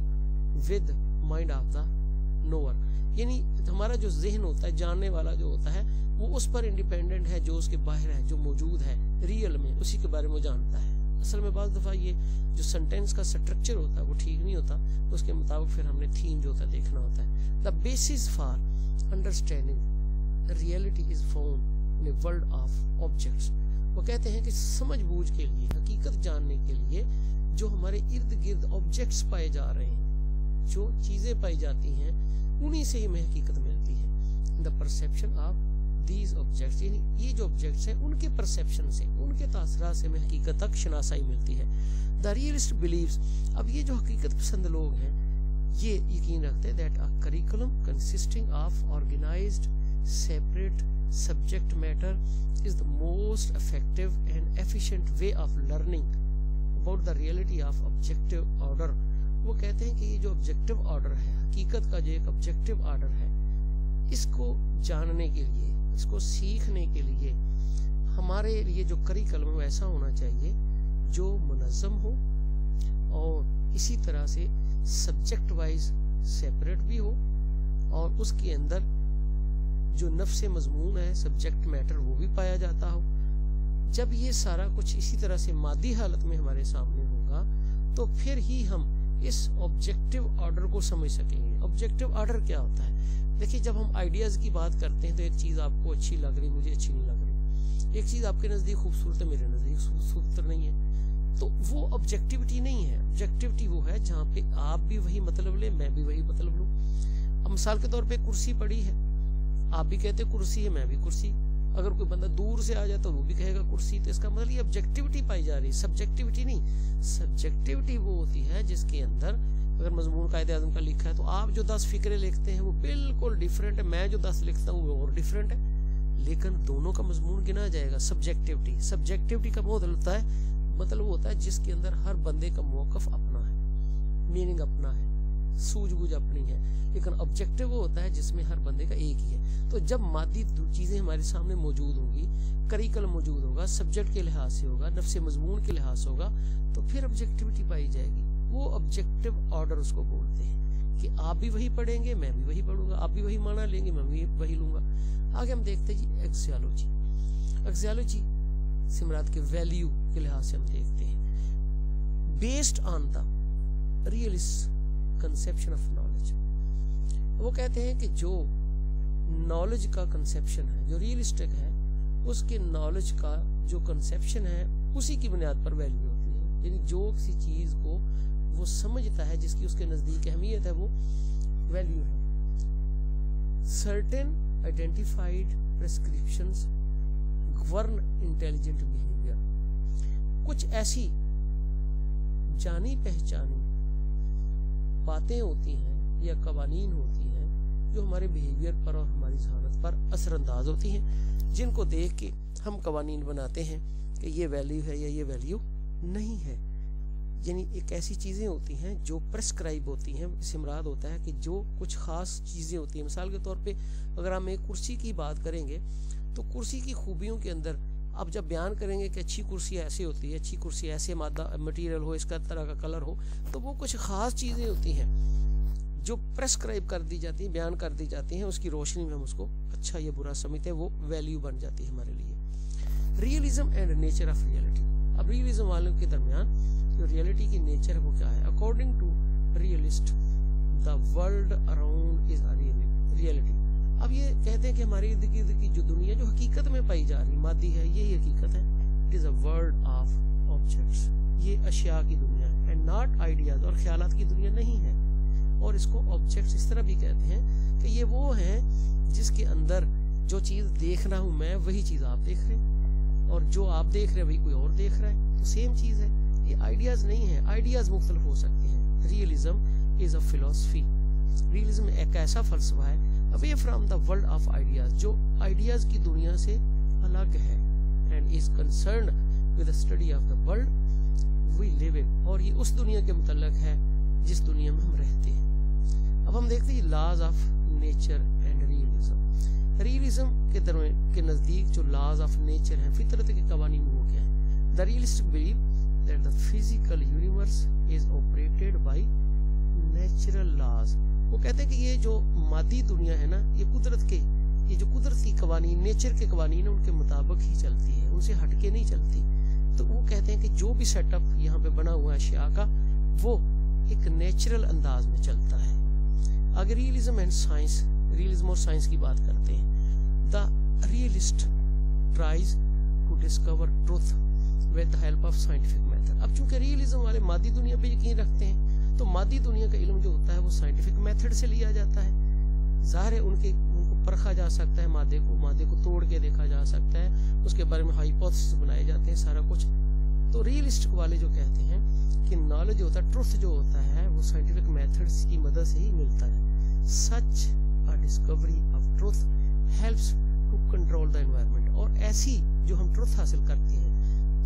with mind of the knower. یعنی ہمارا جو ذہن ہوتا ہے، جاننے والا جو ہوتا ہے، وہ اس پر انڈیپینڈنٹ ہے جو اس کے باہر ہے، جو موجود ہے ریئل میں، اسی کے بارے میں جانتا ہے. اصل میں بعض دفعہ یہ جو سنٹینس کا سٹرکچر ہوتا ہے وہ ٹھیک نہیں ہوتا، اس کے مطابق پھر ہم نے تھیم جو ہوتا ہے دیکھنا ہوتا ہے. The basis for understanding reality is found in a world of objects. وہ کہتے ہیں کہ سمجھ بوجھ کے لیے، حقیقت جاننے کے لیے جو ہمارے ارد گرد آبجیکٹس پائے جا رہے ہیں، جو چیزیں پائی جاتی ہیں، انہی سے ہمیں حقیقت ملتی ہے. دا پرسیپشن آف دیز آبجیکٹس، یعنی یہ جو آبجیکٹس ہیں ان کے پرسیپشن سے، ان کے تاثرات سے ہمیں حقیقت تک شناسائی ملتی ہے. The realist believes. اب یہ جو حقیقت پسند لوگ ہیں یہ یقین رکھتے ہیں that a curriculum consisting of organised separate subject matter is the most effective and efficient way of learning about the reality of objective order. وہ کہتے ہیں کہ یہ جو آبجیکٹو آرڈر ہے، حقیقت کا جو ایک آبجیکٹو آرڈر ہے، اس کو جاننے کے لیے، اس کو سیکھنے کے لیے ہمارے لیے جو کریکلم ہے وہ ایسا ہونا چاہیے جو منظم ہو اور اسی طرح سے سبجیکٹ وائز سیپریٹ بھی ہو، اور اس کے اندر جو نفس مضمون ہے، سبجیکٹ میٹر، وہ بھی پایا جاتا ہو۔ جب یہ سارا کچھ اسی طرح سے مادی حالت میں ہمارے سامنے ہوگا تو پھر ہی ہم اس آبجیکٹو آرڈر کو سمجھ سکیں گے۔ آبجیکٹو آرڈر کیا ہوتا ہے؟ دیکھیے، جب ہم آئیڈیاز کی بات کرتے ہیں تو ایک چیز آپ کو اچھی لگ رہی، مجھے اچھی نہیں لگ رہی، ایک چیز آپ کے نزدیک خوبصورت ہے، میرے نزدیک خوبصورت نہیں ہے، تو وہ آبجیکٹیوٹی نہیں ہے۔ آبجیکٹیوٹی وہ ہے جہاں پہ آپ بھی وہی مطلب لیں، میں بھی وہی مطلب لوں۔ اب مثال کے طور پہ کرسی پڑی ہے، آپ بھی کہتے کرسی ہے، میں بھی کرسی، اگر کوئی بندہ دور سے آ جائے تو وہ بھی کہے گا کرسی، تو اس کا مطلب یہ آبجیکٹیوٹی پائی جا رہی ہے، سبجیکٹیوٹی نہیں۔ سبجیکٹیوٹی وہ ہوتی ہے جس کے اندر اگر مضمون قائد اعظم کا لکھا ہے تو آپ جو 10 فکرے لکھتے ہیں وہ بالکل ڈیفرنٹ ہے، میں جو 10 لکھتا ہوں وہ اور ڈیفرنٹ ہے، لیکن دونوں کا مضمون گنا جائے گا۔ سبجیکٹیوٹی، سبجیکٹیوٹی کا مطلب ہوتا ہے جس کے اندر ہر بندے کا موقف اپنا ہے، میننگ اپنا ہے، سوجھ بوجھ اپنی ہے، لیکن آبجیکٹو وہ ہوتا ہے جس میں ہر بندے کا ایک ہی ہے۔ تو جب مادی چیزیں ہمارے سامنے موجود ہوں گی، کریکلم موجود ہوگا، سبجیکٹ کے لحاظ سے ہوگا، نفس مضمون کے لحاظ سے ہوگا، تو پھر آبجیکٹیوٹی پائی جائے گی۔ وہ آبجیکٹو آرڈر اس کو بولتے ہیں کہ آپ بھی وہی پڑھیں گے، میں بھی وہی پڑھوں گا، آپ بھی وہی معنی لیں گے، میں بھی وہی لوں گا۔ آگے ہم دیکھتے ہیں جی ایکسیالوجی۔ ایکسیالوجی سے مراد کے ویلیو کے لحاظ سے ہم دیکھتے ہیں based on the realist conception of knowledge. وہ کہتے ہیں کہ جو نالج کا کنسیپشن ہے، جو ریئلسٹک ہے، اس کے نالج کا جو کنسیپشن ہے اسی کی بنیاد پر ویلیو ہوتی ہے۔ یعنی جو کسی چیز کو وہ سمجھتا ہے، جس کی اس کے نزدیک اہمیت ہے، وہ ویلیو ہے۔ Certain identified prescriptions govern intelligent behaviour. کچھ ایسی جانی پہچانی باتیں ہوتی ہیں یا قوانین ہوتی ہیں جو ہمارے بیہیویئر پر اور ہماری ذہانت پر اثر انداز ہوتی ہیں، جن کو دیکھ کے ہم قوانین بناتے ہیں کہ یہ ویلیو ہے یا یہ ویلیو نہیں ہے۔ یعنی ایک ایسی چیزیں ہوتی ہیں جو پرسکرائب ہوتی ہیں، اس سے مراد ہوتا ہے کہ جو کچھ خاص چیزیں ہوتی ہیں۔ مثال کے طور پہ اگر ہم ایک کرسی کی بات کریں گے تو کرسی کی خوبیوں کے اندر آپ جب بیان کریں گے کہ اچھی کرسی ایسے ہوتی ہے، اچھی کرسی ایسے مادہ مٹیریل ہو، اس کا طرح کا کلر ہو، تو وہ کچھ خاص چیزیں ہوتی ہیں جو پرسکرائب کر دی جاتی ہیں، بیان کر دی جاتی ہیں، اس کی روشنی میں ہم اس کو اچھا یا برا سمجھتے ہیں، وہ ویلیو بن جاتی ہے ہمارے لیے۔ Realism and nature of reality. اب ریئلزم والوں کے درمیان جو ریئلٹی کی نیچر ہے وہ کیا ہے؟ According to realist the world around is a reality. اب یہ کہتے ہیں کہ ہماری ارد گرد کی جو دنیا جو حقیقت میں پائی جا رہی مادی ہے، یہی حقیقت ہے۔ It is a world of objects, یہ اشیاء کی دنیا ہے، اینڈ ناٹ آئیڈیاز، اور خیالات کی دنیا نہیں ہے۔ اور اس کو آبجیکٹس اس طرح بھی کہتے ہیں کہ یہ وہ ہیں جس کے اندر جو چیز دیکھ رہا ہوں میں وہی چیز آپ دیکھ رہے ہیں، اور جو آپ دیکھ رہے ہیں وہی کوئی اور دیکھ رہا ہے، تو سیم چیز ہے۔ یہ آئیڈیاز نہیں ہے، آئیڈیاز مختلف ہو سکتے ہیں۔ ریئلزم از اے فلسفی۔ ریئلزم ایک ایسا فلسفہ ہے away from the world of ideas، جو آئیڈیاز کی دنیا سے الگ ہے، and is concerned with the study of the world we live in، اور یہ اس دنیا کے متعلق ہے جس دنیا میں ہم رہتے ہیں۔ اب ہم دیکھتے ہیں laws of nature and realism. Realism کے نزدیک جو لاز آف نیچر ہیں، فطرت کے قوانین، وہ کیا ہیں؟ The realistic belief that the physical universe is operated by natural laws۔ وہ کہتے ہیں کہ یہ جو مادی دنیا ہے نا، یہ جو قدرت کی قوانین، نیچر کے قوانین ان کے مطابق ہی چلتی ہے، ان سے ہٹ کے نہیں چلتی۔ تو وہ کہتے ہیں کہ جو بھی سیٹ اپ یہاں پہ بنا ہوا ہے اشیاء کا، وہ ایک نیچرل انداز میں چلتا ہے۔ اگر ریئلزم اینڈ سائنس، ریئلزم اور سائنس کی بات کرتے ہیں، the realist tries to discover truth with the help of scientific method. اب چونکہ ریئلزم والے مادی دنیا پہ یقین رکھتے ہیں، تو مادی دنیا کا علم جو ہوتا ہے وہ سائنٹیفک میتھڈ سے لیا جاتا ہے۔ ظاہر ہے ان کو پرکھا جا سکتا ہے، مادے کو توڑ کے دیکھا جا سکتا ہے، اس کے بارے میں ہائپوتھیسس بنائے جاتے ہیں، سارا کچھ۔ تو ریئلسٹک والے جو کہتے ہیں کہ نالج جو ہوتا ہے، ٹروتھ جو ہوتا ہے، وہ سائنٹیفک میتھڈس کی مدد سے ہی ملتا ہے۔ سچ a discovery of truth helps to control the environment۔ اور ایسی جو ہم ٹروتھ حاصل کرتے ہیں،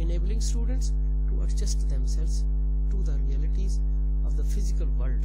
Enabling students to adjust themselves to the realities of the physical world।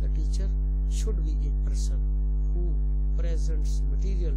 The teacher should be a person who presents material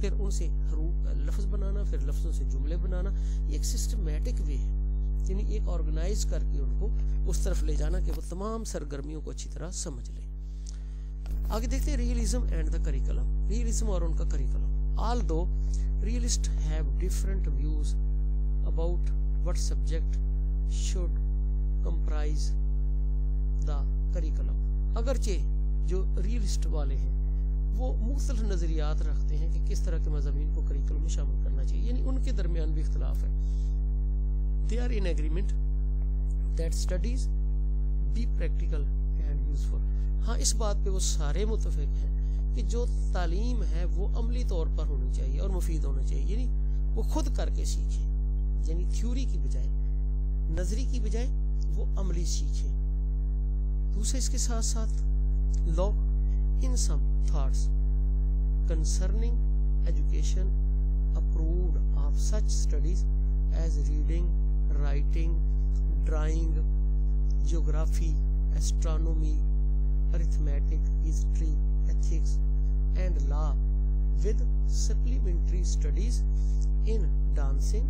پھر ان سے لفظ بنانا، پھر لفظوں سے جملے بنانا. یہ ایک سسٹمیٹک وے ہے، یعنی ایک آرگنائز کر کے ان کو اس طرف لے جانا کہ وہ تمام سرگرمیوں کو اچھی طرح سمجھ لیں. آگے دیکھتے ہیں realism and the curriculum. Realism اور ان کا curriculum. Although realist have different views about what subject should comprise the curriculum. اگرچہ جو ریئلسٹ والے ہیں وہ مختلف نظریات رکھتے ہیں کہ کس طرح کے مضامین کو کریکولم میں شامل کرنا چاہیے، یعنی ان کے درمیان بھی اختلاف ہے. They are in agreement that studies be practical and useful. ہاں اس بات پہ وہ سارے متفق ہیں کہ جو تعلیم ہے وہ عملی طور پر ہونی چاہیے اور مفید ہونا چاہیے، یعنی وہ خود کر کے سیکھیں، یعنی تھیوری کی بجائے، نظری کی بجائے وہ عملی سیکھیں. دوسرے اس کے ساتھ ساتھ لوگ in some thoughts concerning education approved of such studies as reading, writing, drawing, geography, astronomy, arithmetic, history, ethics and law with supplementary studies in dancing,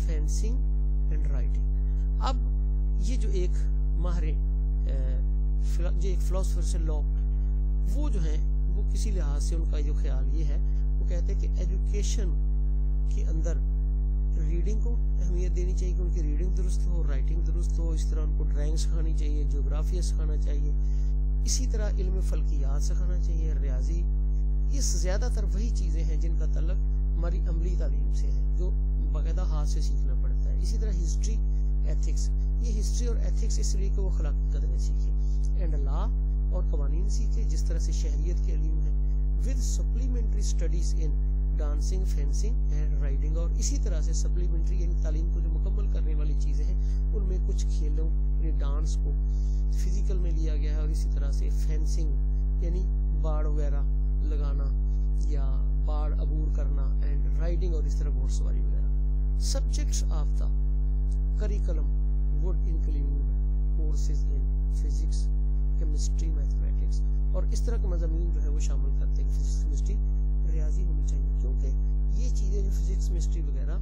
fencing and writing. اب یہ جو ایک ماہر جو ایک فلاسفر سے لا وہ جو ہیں وہ کسی لحاظ سے ان کا جو خیال یہ ہے، وہ کہتے ہیں کہ ایجوکیشن کے اندر ریڈنگ کو اہمیت دینی چاہیے کہ ان کی ریڈنگ درست ہو، رائٹنگ درست ہو، اس طرح ان کو ڈرائنگ سکھانی چاہیے، جغرافیہ سکھانا چاہیے، اسی طرح علم فلکیات سکھانا چاہیے، ریاضی. یہ زیادہ تر وہی چیزیں ہیں جن کا تعلق ہماری عملی تعلیم سے ہے، جو باقاعدہ ہاتھ سے سیکھنا پڑتا ہے. اسی طرح ہسٹری، ایتھکس، یہ ہسٹری اور ایتھکس اس لیے کہ وہ اخلاقی قدریں سیکھیں. اینڈ لا، اور قوانین سیکھے جس طرح سے شہریت کے علم ہے. With supplementary studies in dancing, fencing and riding. اور اسی طرح سے سپلیمنٹری یعنی تعلیم کو جو مکمل کرنے والی چیزیں ہیں ان میں کچھ کھیلوں یعنی ڈانس کو فزیکل میں لیا گیا ہے، اور اسی طرح سے فینسنگ یعنی باڑ وغیرہ لگانا یا باڑ عبور کرنا، اینڈ رائڈنگ اور اس طرح گھوڑ سواری وغیرہ. Subjects of the curriculum would include courses in physics, chemistry, mathematics. اور اس طرح کے مضامین جو ہے وہ شامل کرتے ہیں کہ فزکس، کیمسٹری، ریاضی ہونی چاہیے، کیونکہ یہ چیزیں جو فزکس، کیمسٹری وغیرہ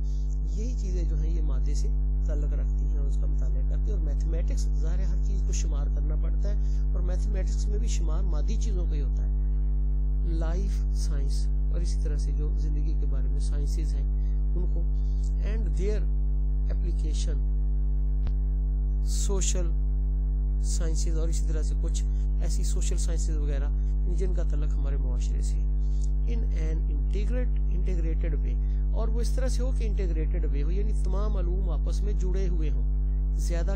یہی چیزیں جو ہیں یہ مادے سے تعلق رکھتی ہیں اور اس کا مطالعہ کرتی ہیں. اور میتھمیٹکس ظاہر ہے ہر چیز کو شمار کرنا پڑتا ہے، اور میتھمیٹکس میں بھی شمار مادی چیزوں کا ہی ہوتا ہے. لائف سائنس اور اسی طرح سے جو زندگی کے بارے میں سائنسز ہیں ان کو، and their application, social sciences اور اسی طرح سے کچھ ایسی سوشل سائنسز وغیرہ جن کا تعلق ہمارے معاشرے سے ان این انٹیگریٹڈ وے. اور وہ اس طرح سے ہو کہ انٹیگریٹڈ وے ہو، یعنی تمام علوم آپس میں جڑے ہوئے ہوں، زیادہ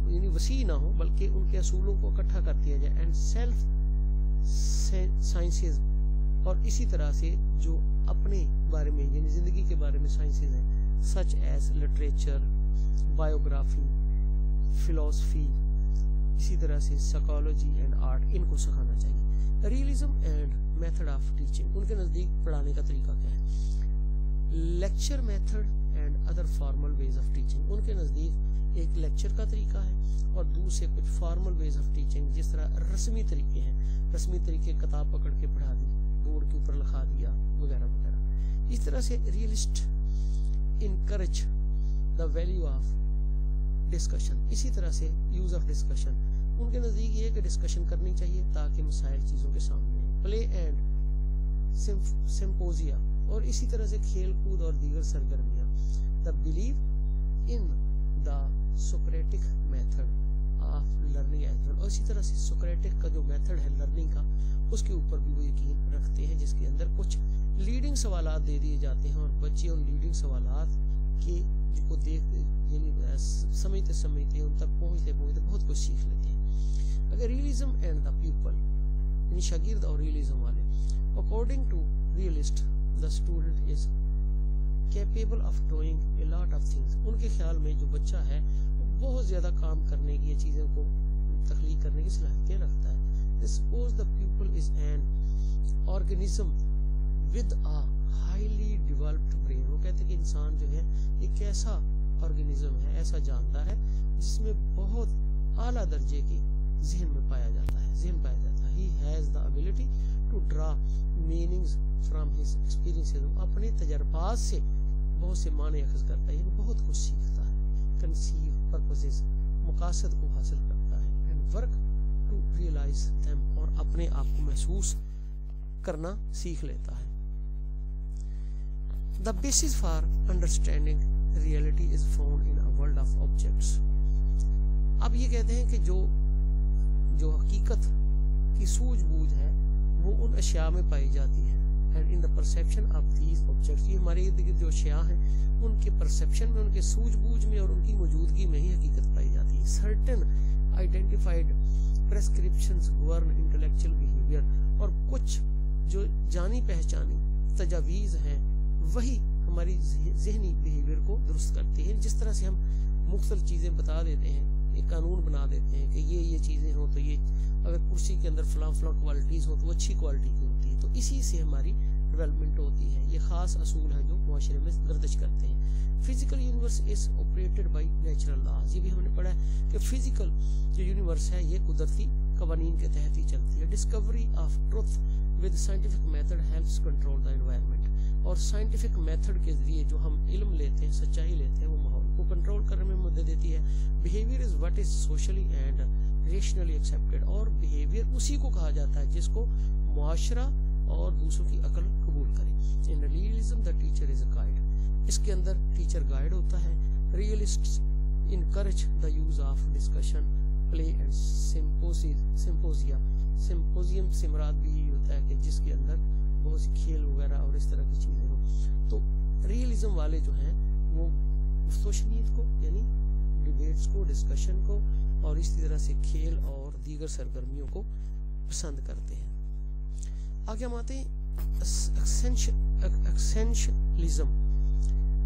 یعنی وسیع نہ ہو بلکہ ان کے اصولوں کو اکٹھا کر دیا جائے. اینڈ سیلف سائنسز، اور اسی طرح سے جو اپنے بارے میں یعنی زندگی کے بارے میں سائنسز ہیں، such as literature, biography, philosophy, اسی طرح سے سائیکالوجی اینڈ آرٹ، ان کو سکھانا چاہیے. Realism and method of teaching, ان کے نزدیک پڑھانے کا طریقہ کیا ہے؟ Lecture method and other formal ways of teaching, ان کے نزدیک ایک لیکچر کا طریقہ ہے اور دوسرے کچھ فارمل ویز آف ٹیچنگ، جس طرح رسمی طریقے ہیں، رسمی طریقے کتاب پکڑ کے پڑھا دی، بورڈ کے اوپر لکھا دیا وغیرہ وغیرہ. اس طرح سے realist encourage the value of discussion, اسی طرح سے یوز آف ڈسکشن. ان کے نزدیک یہ ہے کہ ڈسکشن کرنی چاہیے تاکہ مسائل چیزوں کے سامنے ہیں. پلے اینڈ سمپوزیا، اور اسی طرح سے کھیل کود اور دیگر سرگرمیاں. The believe in the Socratic method of learning as well, اور اسی طرح سے سوکریٹک کا جو میتھڈ ہے لرننگ کا اس کے اوپر بھی وہ یقین رکھتے ہیں، جس کے اندر کچھ لیڈنگ سوالات دے دیے جاتے ہیں اور بچے ان لیڈنگ سوالات کے کو دیکھ یعنی سمجھتے سمجھتے ان تک پہنچتے پہنچتے بہت کچھ سیکھ لیتے ہیں. اگر ریئلزم اینڈ دا پیپل یعنی شاگرد اور ریئلزم والے، according to realist the student is capable of doing a lot of things. ان کے خیال میں جو بچہ ہے وہ بہت زیادہ کام کرنے کی، چیزوں کو تخلیق کرنے کی صلاحیتیں رکھتا ہے. Suppose the people is an organism with a highly developed brain. وہ کہتے ہیں کہ انسان جو ہے ایک ایسا آرگنزم ہے، ایسا جاندار ہے جس میں بہت اعلیٰ درجے کے ذہن پایا جاتا ہے. He has the ability to draw meanings from his experiences, اپنے تجربات سے بہت سے معنی اخذ کرتا ہے، یعنی بہت کچھ سیکھتا ہے، کنسیو پرپسز، مقاصد کو حاصل کرتا ہے، and work to realise them, اور اپنے آپ کو محسوس کرنا سیکھ لیتا ہے. The basis for understanding reality is found in a world of objects. اب یہ کہتے ہیں کہ جو حقیقت کی سوجھ بوجھ ہے وہ ان اشیاء میں پائی جاتی ہے. And in the perception of these objects، یہ ہمارے ارد گرد جو اشیاء ہیں ان کے پرسیپشن میں، ان کے سوجھ بوجھ میں اور ان کی موجودگی میں ہی حقیقت پائی جاتی ہے. Certain identified prescriptions govern intellectual behavior، اور کچھ جو جانی پہچانی تجاویز ہیں وہی ہماری ذہنی بیہیویئر کو درست کرتی ہیں. جس طرح سے ہم مختلف چیزیں بتا دیتے ہیں، ایک قانون بنا دیتے ہیں کہ یہ چیزیں ہوں تو یہ، اگر کرسی کے اندر فلاں کوالٹیز ہوں تو وہ اچھی کوالٹی کی ہوتی ہے، تو اسی سے ہماری ڈیولپمنٹ ہوتی ہے. یہ خاص اصول ہیں جو معاشرے میں گردش کرتے ہیں. Physical universe is operated by natural laws, یہ بھی ہم نے پڑھا ہے کہ فزیکل جو یونیورس ہے یہ قدرتی قوانین کے تحت ہی چلتی ہے. Discovery of truth with scientific method helps control the environment, اور سائنٹیفک میتھڈ کے ذریعے جو ہم علم لیتے ہیں، سچائی لیتے ہیں، وہ ماحول کو کنٹرول کرنے میں مدد دیتی ہے. Behaviour is what is socially and rationally accepted, اور بیہیویئر اسی کو کہا جاتا ہے جس کو معاشرہ اور دوسروں کی عقل قبول کرے. In realism the teacher is a guide, اس کے اندر ٹیچر گائیڈ ہوتا ہے. Realists encourage the use of discussion, play and symposia. Symposium سے مراد بھی یہی ہوتا ہے کہ جس کے اندر بہت سی کھیل وغیرہ اور اس طرح کی چیزیں ہوں. تو ریئلزم والے جو ہیں وہ سوشنیت کو، یعنی ڈیبیٹس کو، ڈسکشن کو، اور اسی طرح سے کھیل اور دیگر سرگرمیوں کو پسند کرتے ہیں. آگے ہم آتے ہیں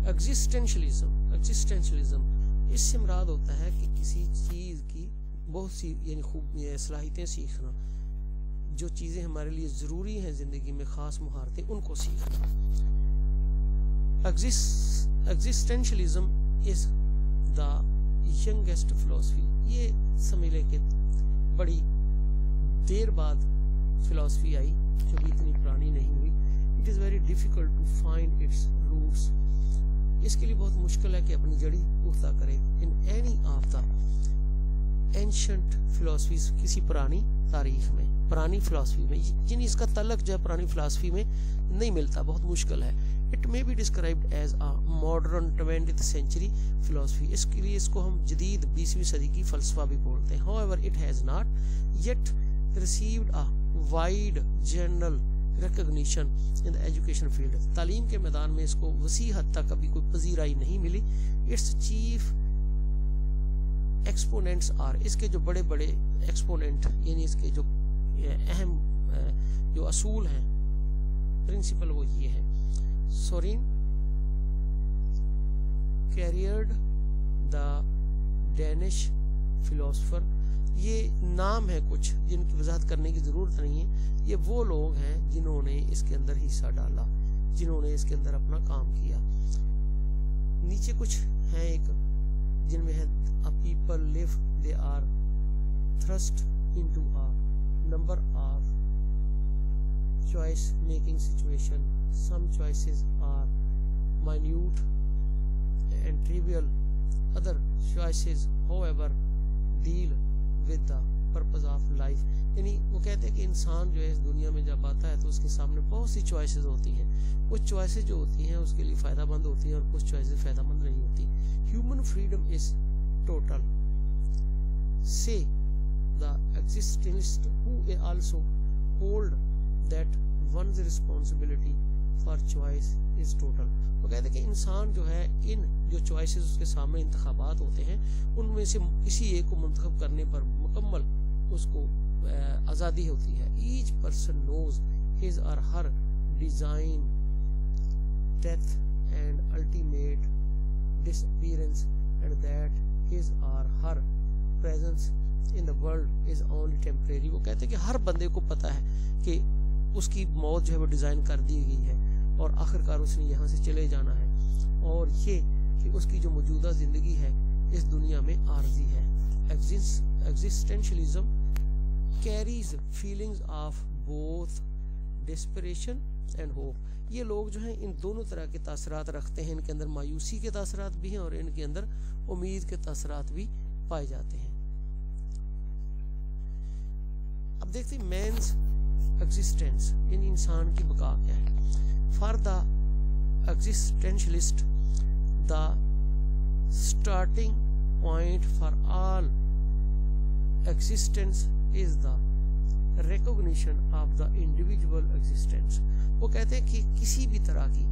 ایگزسٹینشلزم. اس سے مراد ہوتا ہے کہ کسی چیز کی بہت سی یعنی خوب صلاحیتیں سیکھنا، جو چیزیں ہمارے لیے ضروری ہیں زندگی میں، خاص مہارتیں، ان کو سیکھنا. ایگزسٹینشلزم از دا ینگیسٹ فلسفی، یہ سمجھ لے کہ بڑی دیر بعد فلسفی آئی، جو بھی اتنی پرانی نہیں ہوئی. It is very difficult to find its roots, اس کے لیے بہت مشکل ہے کہ اپنی جڑی پختہ کرے. In any of the ancient philosophies, کسی پرانی تاریخ میں، پرانی فلسفی میں، یعنی اس کا تعلق جو ہے پرانی فلسفی میں نہیں ملتا، بہت مشکل ہے. It may be described as a modern 20th century فلسفی، اس کے لیے اس کو ہم جدید 20ویں صدی کی فلسفہ بھی بولتے ہیں. however it has not yet received a wide general recognition in the education field. تعلیم کے میدان میں اس کو وسیع حد تک ابھی کوئی پذیرائی نہیں ملی. its chief exponents are، اس کے جو بڑے بڑے ایکسپوننٹ، یعنی اس کے جو اہم جو اصول ہیں، پرنسپل، وہ یہ ہیں. سورین کیریئرڈ دا ڈینش فلاسفر، یہ نام ہے کچھ جن کی وضاحت کرنے کی ضرورت نہیں ہے. یہ وہ لوگ ہیں جنہوں نے اس کے اندر حصہ ڈالا، جنہوں نے اس کے اندر اپنا کام کیا. نیچے کچھ ہیں ایک جن میں ہے a people live, they are thrust into a number of choice making situation. Some choices are minute and trivial, other choices however deal with the purpose of life. یعنی وہ کہتے ہیں کہ انسان جو ہے اس دنیا میں جب آتا ہے تو اس کے سامنے بہت سی چوائسیز ہوتی ہیں. کچھ چوائسیز جو ہوتی ہیں اس کے لیے فائدہ مند ہوتی ہیں اور کچھ چوائسیز فائدہ مند نہیں ہوتی. Human freedom is total. Say the existentialist who also hold that one's responsibility for choice is total. وہ کہتے ہیں کہ انسان جو ہے ان جو چوائسیز اس کے سامنے انتخابات ہوتے ہیں ان میں سے کسی ایک کو منتخب کرنے پر مکمل اس کو آزادی ہوتی ہے. Each person knows his or her design, death and ultimate disappearance, and that his or her presence in the world is only temporary. وہ کہتے ہیں کہ ہر بندے کو پتہ ہے کہ اس کی موت جو ہے وہ ڈیزائن کر دی گئی ہے اور آخرکار اس نے یہاں سے چلے جانا ہے، اور یہ کہ اس کی جو موجودہ زندگی ہے اس دنیا میں عارضی ہے. Existentialism carries feelings of both desperation and hope. یہ لوگ جو ہیں ان دونوں طرح کے تاثرات رکھتے ہیں. ان کے اندر مایوسی کے تاثرات بھی ہیں اور ان کے اندر امید کے تاثرات بھی پائے جاتے ہیں. اب دیکھتے ہیں مینز ایگزسٹنس یعنی انسان کی بقا کیا ہے. For the existentialist the starting point for all existence is the recognition of the individual existence. وہ کہتے ہیں کہ کسی بھی طرح کی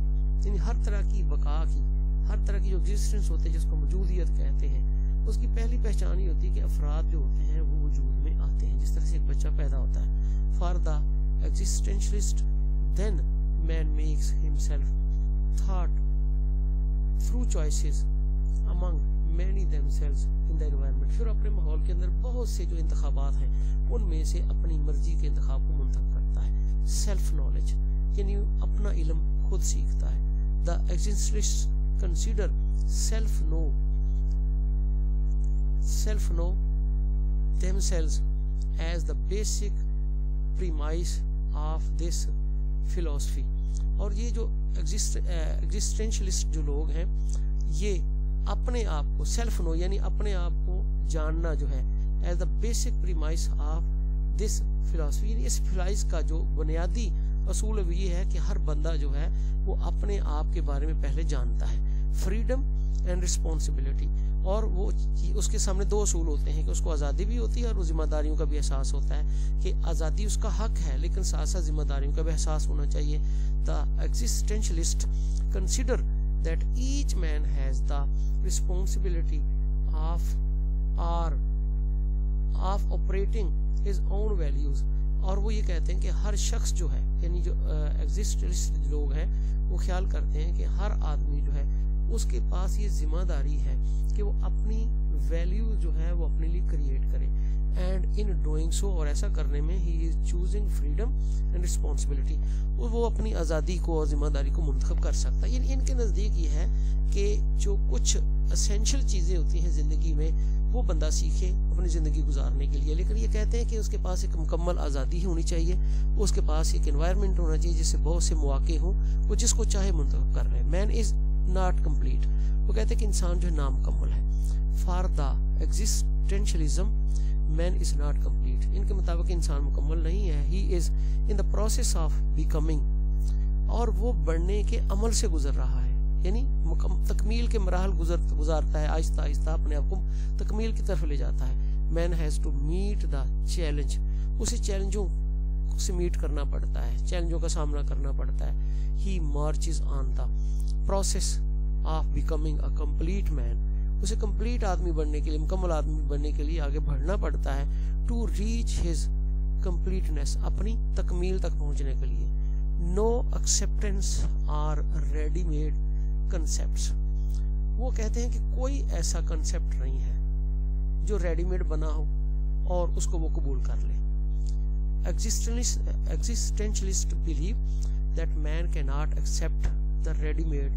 یعنی ہر طرح کی بقا کی ہر طرح کی جو ایگزسٹنس ہوتے ہیں جس کو موجودیت کہتے ہیں اس کی پہلی پہچان یہ ہوتی ہے کہ افراد جو ہوتے ہیں وہ وجود میں آتے ہیں. جس طرح سے ایک بچہ پیدا ہوتا ہے. For the existentialist then man makes himself thought through choices among many themselves in the environment. پھر اپنے ماحول کے اندر بہت سے جو انتخابات ہیں ان میں سے اپنی مرضی کے انتخاب کو منتخب کرتا ہے. سیلف نالج یعنی اپنا علم خود سیکھتا ہے. The existentialists consider self-know themselves as the basic premise of this philosophy. اور یہ جو ایگزسٹینشلسٹ جو لوگ ہیں یہ اپنے آپ کو سیلف نو یعنی اپنے آپ کو جاننا جو ہے as the basic premise of this philosophy یعنی اس فلاسفی کا جو بنیادی اصول ہے یہ ہے کہ ہر بندہ جو ہے وہ اپنے آپ کے بارے میں پہلے جانتا ہے. Freedom and responsibility. اور وہ اس کے سامنے دو اصول ہوتے ہیں کہ اس کو آزادی بھی ہوتی ہے اور وہ ذمہ داریوں کا بھی احساس ہوتا ہے کہ آزادی اس کا حق ہے لیکن ساتھ ساتھ ذمہ داریوں کا بھی احساس ہونا چاہیے. دا existentialist consider that each man has the responsibility of operating his own values. اور وہ یہ کہتے ہیں کہ ہر شخص جو ہے یعنی جو ایگزسٹنسٹ لوگ ہیں وہ خیال کرتے ہیں کہ ہر آدمی جو ہے اس کے پاس یہ ذمہ داری ہے کہ وہ اپنی ویلیو جو ہے وہ اپنے لیے کریٹ کرے. اینڈ ان ڈوئنگ سو اور ایسا کرنے میں ہی از چوزنگ فریڈم اینڈ رسپانسبلٹی. وہ اپنی آزادی کو اور ذمہ داری کو منتخب کر سکتا ہے. یعنی ان کے نزدیک یہ ہے کہ جو کچھ اسینشل چیزیں ہوتی ہیں زندگی میں وہ بندہ سیکھے اپنی زندگی گزارنے کے لیے. لیکن یہ کہتے ہیں کہ اس کے پاس ایک مکمل آزادی ہونی چاہیے. اس کے پاس ایک انوائرمنٹ ہونا چاہیے جس سے بہت سے مواقع ہوں وہ جس کو چاہے منتخب کر رہے ہیں. Man is not complete. وہ کہتے ہیں کہ انسان جو ہے نامکمل ہے. For the existentialism man is not complete. ان کے مطابق انسان مکمل نہیں ہے. He is in the process of becoming. اور وہ بڑھنے کے عمل سے گزر رہا ہے یعنی تکمیل کے مراحل گزارتا ہے. آہستہ آہستہ اپنے آپ کو تکمیل کی طرف لے جاتا ہے. Man has to meet the challenge. اسے چیلنجوں سے میٹ کرنا پڑتا ہے چیلنجوں کا سامنا کرنا پڑتا ہے. He marches on the process of becoming a complete man. اسے کمپلیٹ آدمی بننے کے لیے مکمل آدمی بننے کے لیے آگے بڑھنا پڑتا ہے. ٹو ریچ ہز کمپلیٹنیس اپنی تکمیل تک پہنچنے کے لیے. No acceptance are ready made concepts. وہ کہتے ہیں کہ کوئی ایسا کنسیپٹ نہیں ہے جو ریڈی میڈ بنا ہو اور اس کو وہ قبول کر لے. ایگزسٹینشلسٹ بلیو دیٹ مین کی not accept the ready made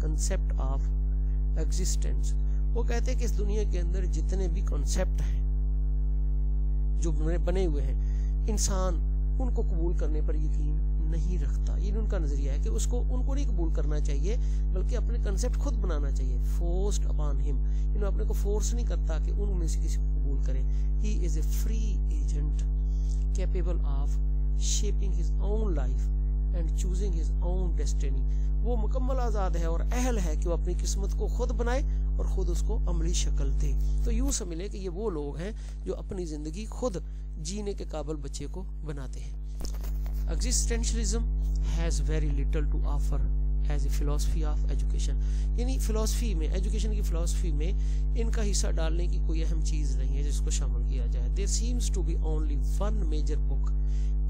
concept of existence. وہ کہتے ہیں کہ اس دنیا کے اندر جتنے بھی کنسیپٹ ہیں جو بنے ہوئے ہیں انسان ان کو قبول کرنے پر یقین نہیں رکھتا. یہ ان کا نظریہ ہے کہ ان کو نہیں قبول کرنا چاہیے بلکہ اپنے کنسیپٹ خود بنانا چاہیے. فورسڈ اپان ہم انہوں اپنے کو فورس نہیں کرتا کہ ان میں سے کسی کو قبول کرے. He is a free agent capable of shaping his own life and choosing his own destiny. وہ مکمل آزاد ہے اور اہل ہے کہ وہ اپنی قسمت کو خود بنائے اور خود اس کو عملی شکل دے. تو یوں سمجھ لے کہ یہ وہ لوگ ہیں جو اپنی زندگی خود جینے کے قابل بچے کو بناتے ہیں. Existentialism has very little to offer as a philosophy of education. یعنی فلسفی میں ایجوکیشن کی فلسفی میں ان کا حصہ ڈالنے کی کوئی اہم چیز نہیں ہے جس کو شامل کیا جائے. There seems to be only one major book.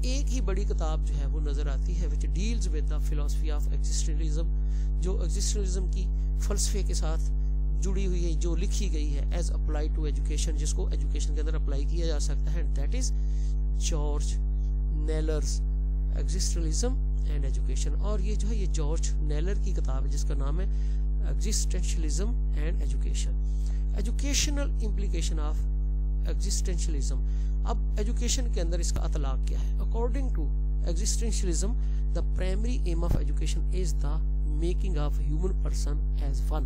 ایک ہی بڑی کتاب جو ہے وہ نظر آتی ہے which deals with the philosophy of existentialism جو existentialism کی فلسفے کے ساتھ جڑی ہوئی ہے جو لکھی گئی ہے as applied to education جس کو ایجوکیشن کے اندر اپلائی کیا جا سکتا ہے. That is George Kneller's existentialism and education. اور یہ جو ہے یہ جارج نیلر کی کتاب ہے جس کا نام ہے existentialism and education. Educational implication of existentialism. اب ایجوکیشن کے اندر اس کا اطلاق کیا ہے. According to existentialism The primary aim of education is the making of human person as one.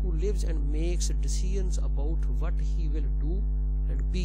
who lives and makes decisions about what he will do and be,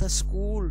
The school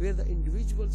where the individuals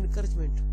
encouragement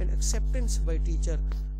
and acceptance by teacher,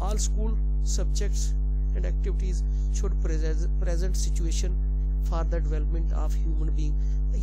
All school subjects and activities should present situation for the development of human being.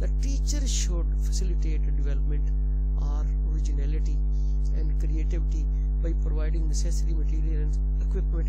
The teacher should facilitate development or originality and creativity by providing necessary material and equipment.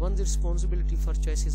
one's responsibility for choice is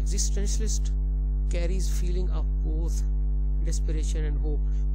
Existentialist carries feeling of both desperation and hope,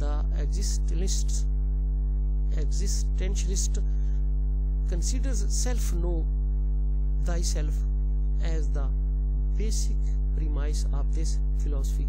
The existentialist considers self-know thyself as the basic premise of this philosophy.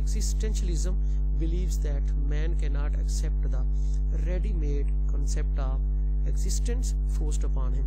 Existentialism believes that man cannot accept the ready-made concept of existence forced upon him.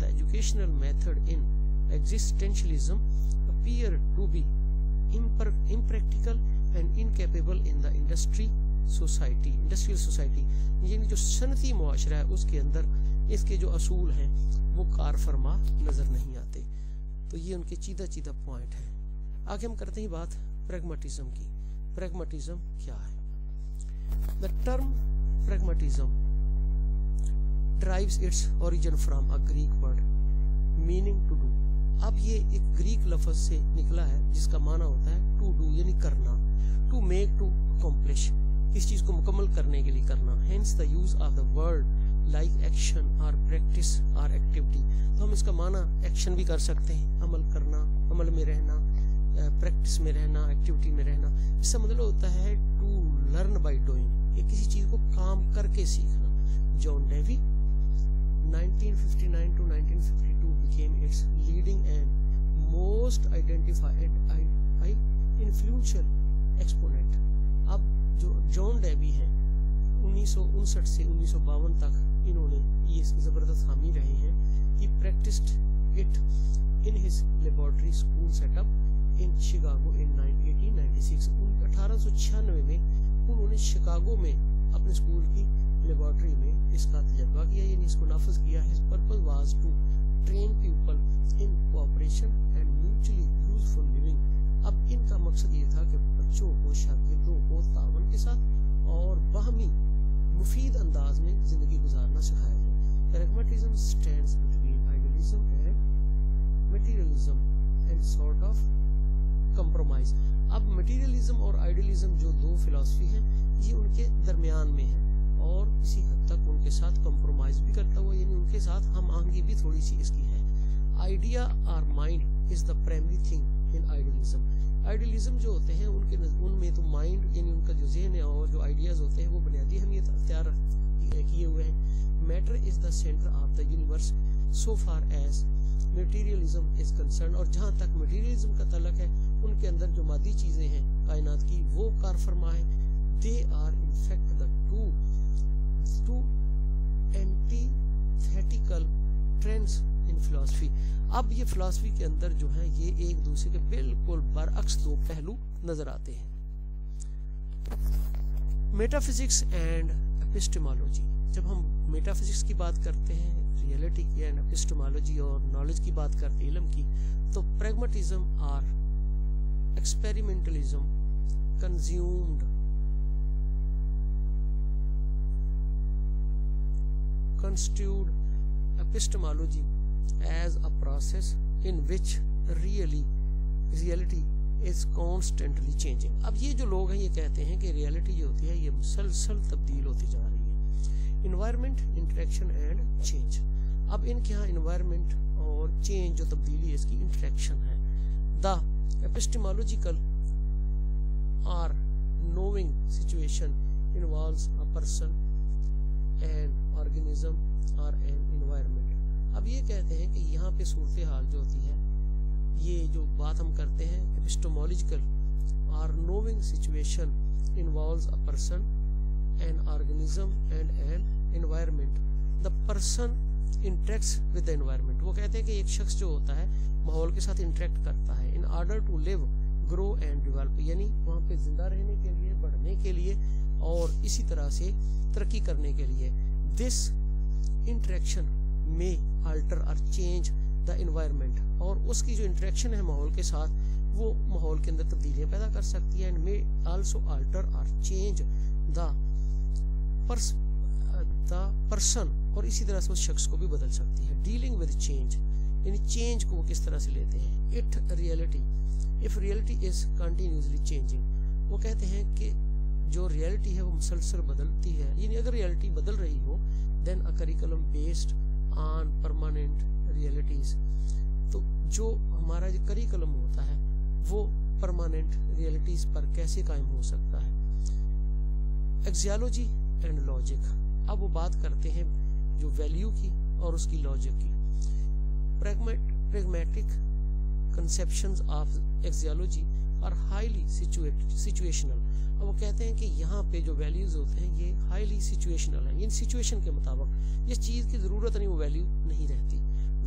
The educational method in existentialism appear to be impractical and incapable in the industrial society. یعنی جو صنعتی معاشرہ ہے اس کے اندر اس کے جو اصول ہیں وہ کار فرما نظر نہیں آتے. تو یہ ان کے چیدہ پوائنٹ ہے. آگے ہم کرتے ہیں بات پریگمیٹزم کی. پریگمیٹزم کیا ہے؟ The term pragmatism derives its origin from a Greek word meaning to do. اب یہ ایک گریک لفظ سے نکلا ہے جس کا معنی ہوتا ہے to do یعنی کرنا, to make, to accomplish, اس چیز کو مکمل کرنے کے لیے کرنا. Hence the use of the word like action or practice or activity. تو ہم اس کا معنی ایکشن بھی کر سکتے ہیں, عمل کرنا, عمل میں رہنا, پریکٹس میں رہنا, ایکٹیویٹی میں رہنا. اس کا مطلب ہوتا ہے to learn by doing, یہ کسی چیز کو کام کر کے سیکھنا. جان Davy 1959 to 1952 became its leading and most identified influential exponent. اب جو جان ڈیوی ہیں 1959 سے 1952 تک انہوں نے یہ اس کے زبردست حامی رہے ہیں. He practiced it in his laboratory school set up in Chicago in 1896. 1896 میں انہوں نے شکاگو میں اپنے اسکول کی لیبارٹری میں اس کا تجربہ کیا, یعنی اس کو نافذ کیا. His purpose was to train people in cooperation and mutually useful living. اب ان کا مقصد یہ تھا کہ بچوں کو, شاگردوں کو تعاون کے ساتھ اور باہمی مفید انداز میں زندگی گزارنا سکھایا جائے. Pragmatism stands between idealism and materialism and sort of compromise. اب مٹیریلزم اور آئیڈیلزم جو دو فلسفی ہیں یہ ان کے درمیان میں ہے اور کسی حد تک ان کے ساتھ کمپرومائز بھی کرتا ہوا, یعنی ان کے ساتھ ہم آہنگی بھی تھوڑی سی اس کی ہے. آئیڈیا اور mind is the primary thing in idealism. Idealism جو ہوتے ہیں ان میں تو مائنڈ یعنی ان کا جو ذہن ہے اور جو آئیڈیاز ہوتے ہیں وہ بنیادی اہمیت اختیار کیے ہوئے ہیں. Matter is the centre of the universe so far as materialism is concern. اور جہاں تک مٹیریلزم کا تعلق ہے ان کے اندر جو مادی چیزیں ہیں کائنات کی وہ کار فرما ہے. They are in fact the two antithetical trends in فلسفی. اب یہ فلسفی کے اندر جو ہے یہ ایک دوسرے کے بالکل برعکس دو پہلو نظر آتے ہیں. Metaphysics and epistemology. جب ہم میٹا فزکس کی بات کرتے ہیں, ریئلٹی کی, اینڈ ایپسٹیمالوجی اور نالج کی بات کرتے ہیں, علم کی, تو پریگمیٹزم اور experimentalism constitute epistemology as a process in which reality is constantly changing. اب یہ جو لوگ ہیں یہ کہتے ہیں کہ ریئلٹی جو ہوتی ہے یہ مسلسل تبدیل ہوتی جا رہی ہے. environment, interaction and change. اب ان کے ہاں environment اور change جو تبدیلی ہے اس کی interaction ہے. the epistemological or knowing situation involves a person, an organism or an environment. اب یہ کہتے ہیں کہ یہاں پہ صورتحال جو ہوتی ہے یہ جو بات ہم کرتے ہیں epistemological or knowing situation involves a person, an organism and an environment. The person interacts with the environment. وہ کہتے ہیں کہ ایک شخص جو ہوتا ہے ماحول کے ساتھ انٹریکٹ کرتا ہے in order to live, grow and develop. یعنی وہاں پہ زندہ رہنے کے لیے, بڑھنے کے لیے اور اسی طرح سے ترقی کرنے کے لیے. This interaction may alter or change the environment. اور اس کی جو انٹریکشن ہے ماحول کے ساتھ وہ ماحول کے اندر تبدیلیاں پیدا کر سکتی ہے. and may also alter or change the person. اور اسی طرح سے اس شخص کو بھی بدل سکتی ہے. dealing with change یعنی چینج کو وہ کس طرح سے لیتے ہیں. it reality if reality is continuously changing. وہ کہتے ہیں کہ جو ریئلٹی ہے وہ مسلسل بدلتی ہے, یعنی اگر ریئلٹی بدل رہی ہو then a curriculum based on permanent realities. تو جو ہمارا جو کریکلم ہوتا ہے وہ پرماننٹ ریئلٹیز پر کیسے قائم ہو سکتا ہے. ایکزیالوجی اینڈ لاجک. اب وہ بات کرتے ہیں جو ویلیو کی اور اس کی لاجک کی. pragmatic conceptions of axiology are highly situational. اب وہ کہتے ہیں کہ یہاں پہ جو ویلیوز ہوتے ہیں یہ highly situational ہیں, یعنی سچویشن کے مطابق جس چیز کی ضرورت نہیں وہ ویلیو نہیں رہتی.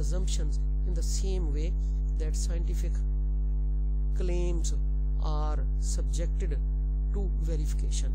assumptions in the same way that scientific claims are subjected to verification।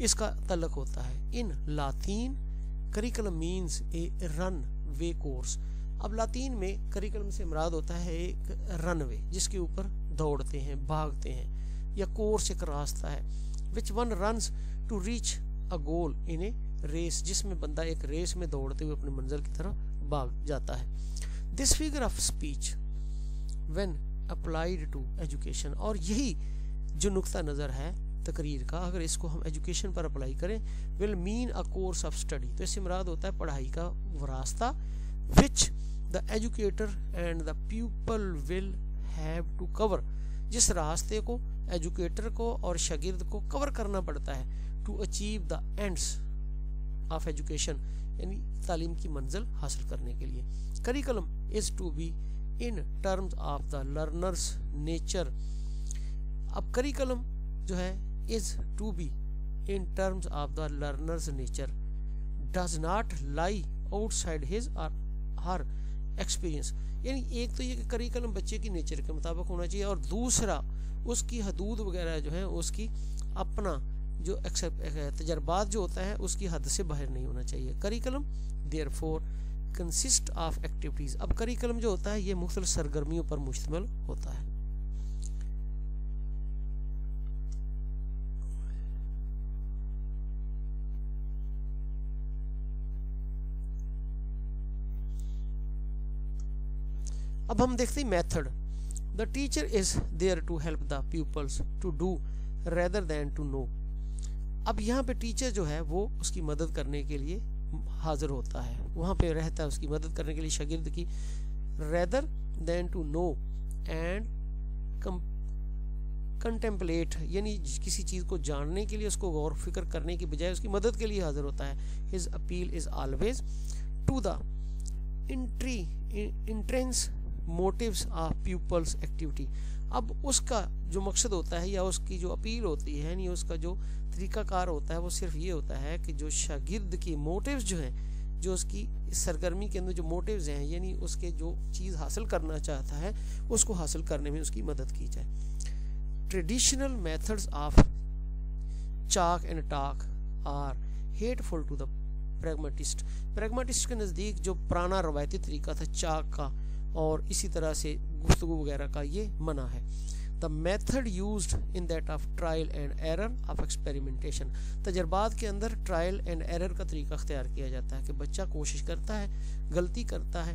اس کا تعلق ہوتا ہے. In Latin curriculum means a run way course. اب لاطین میں کریکلم سے مراد ہوتا ہے ایک رن وے جس کے اوپر دوڑتے ہیں بھاگتے ہیں, یا کورس ایک راستہ ہے which one runs to reach a goal in a race, جس میں بندہ ایک ریس میں دوڑتے ہوئے اپنے منزل کی طرف بھاگ جاتا ہے. This figure of speech when applied to education, اور یہی جو نقطہ نظر ہے تقریر کا اگر اس کو ہم ایجوکیشن پر اپلائی کریں, will mean a course of study, تو اس سے مراد ہوتا ہے پڑھائی کا راستہ which the educator and the pupil will have to cover, جس راستے کو ایجوکیٹر کو اور شاگرد کو کور کرنا پڑتا ہے to achieve the ends of education, یعنی تعلیم کی منزل حاصل کرنے کے لیے. Curriculum is to be in terms of the learner's nature. اب curriculum جو ہے is to be in terms of the learner's nature, does not lie outside his or her experience. یعنی ایک تو یہ کہ کریکلم بچے کی نیچر کے مطابق ہونا چاہیے, اور دوسرا اس کی حدود وغیرہ جو ہیں اس کی اپنا جو تجربات جو ہوتا ہے اس کی حد سے باہر نہیں ہونا چاہیے. Curriculum therefore consist of activities. اب کریکلم جو ہوتا ہے یہ مختلف سرگرمیوں پر مشتمل ہوتا ہے. اب ہم دیکھتے ہیں method. The teacher is there to help the pupils to do rather than to know. اب یہاں پہ ٹیچر جو ہے وہ اس کی مدد کرنے کے لیے حاضر ہوتا ہے, وہاں پہ رہتا ہے اس کی مدد کرنے کے لیے شاگرد کی. rather than to know and contemplate, یعنی کسی چیز کو جاننے کے لیے اس کو غور فکر کرنے کی بجائے اس کی مدد کے لیے حاضر ہوتا ہے. his appeal is always to the entrance motives of pupils activity. اب اس کا جو مقصد ہوتا ہے یا اس کی جو اپیل ہوتی ہے یعنی اس کا جو طریقہ کار ہوتا ہے وہ صرف یہ ہوتا ہے کہ جو شاگرد کی موٹیوز جو ہیں, جو اس کی سرگرمی کے اندر جو موٹیوز ہیں یعنی اس کے جو چیز حاصل کرنا چاہتا ہے اس کو حاصل کرنے میں اس کی مدد کی جائے. Traditional methods of chalk and talk are hateful to the pragmatist. Pragmatist کے نزدیک جو پرانا روایتی طریقہ تھا چاک کا اور اسی طرح سے گفتگو وغیرہ کا یہ منع ہے. The method used in that of trial and error of experimentation. تجربات کے اندر ٹرائل اینڈ ایرر کا طریقہ اختیار کیا جاتا ہے کہ بچہ کوشش کرتا ہے, غلطی کرتا ہے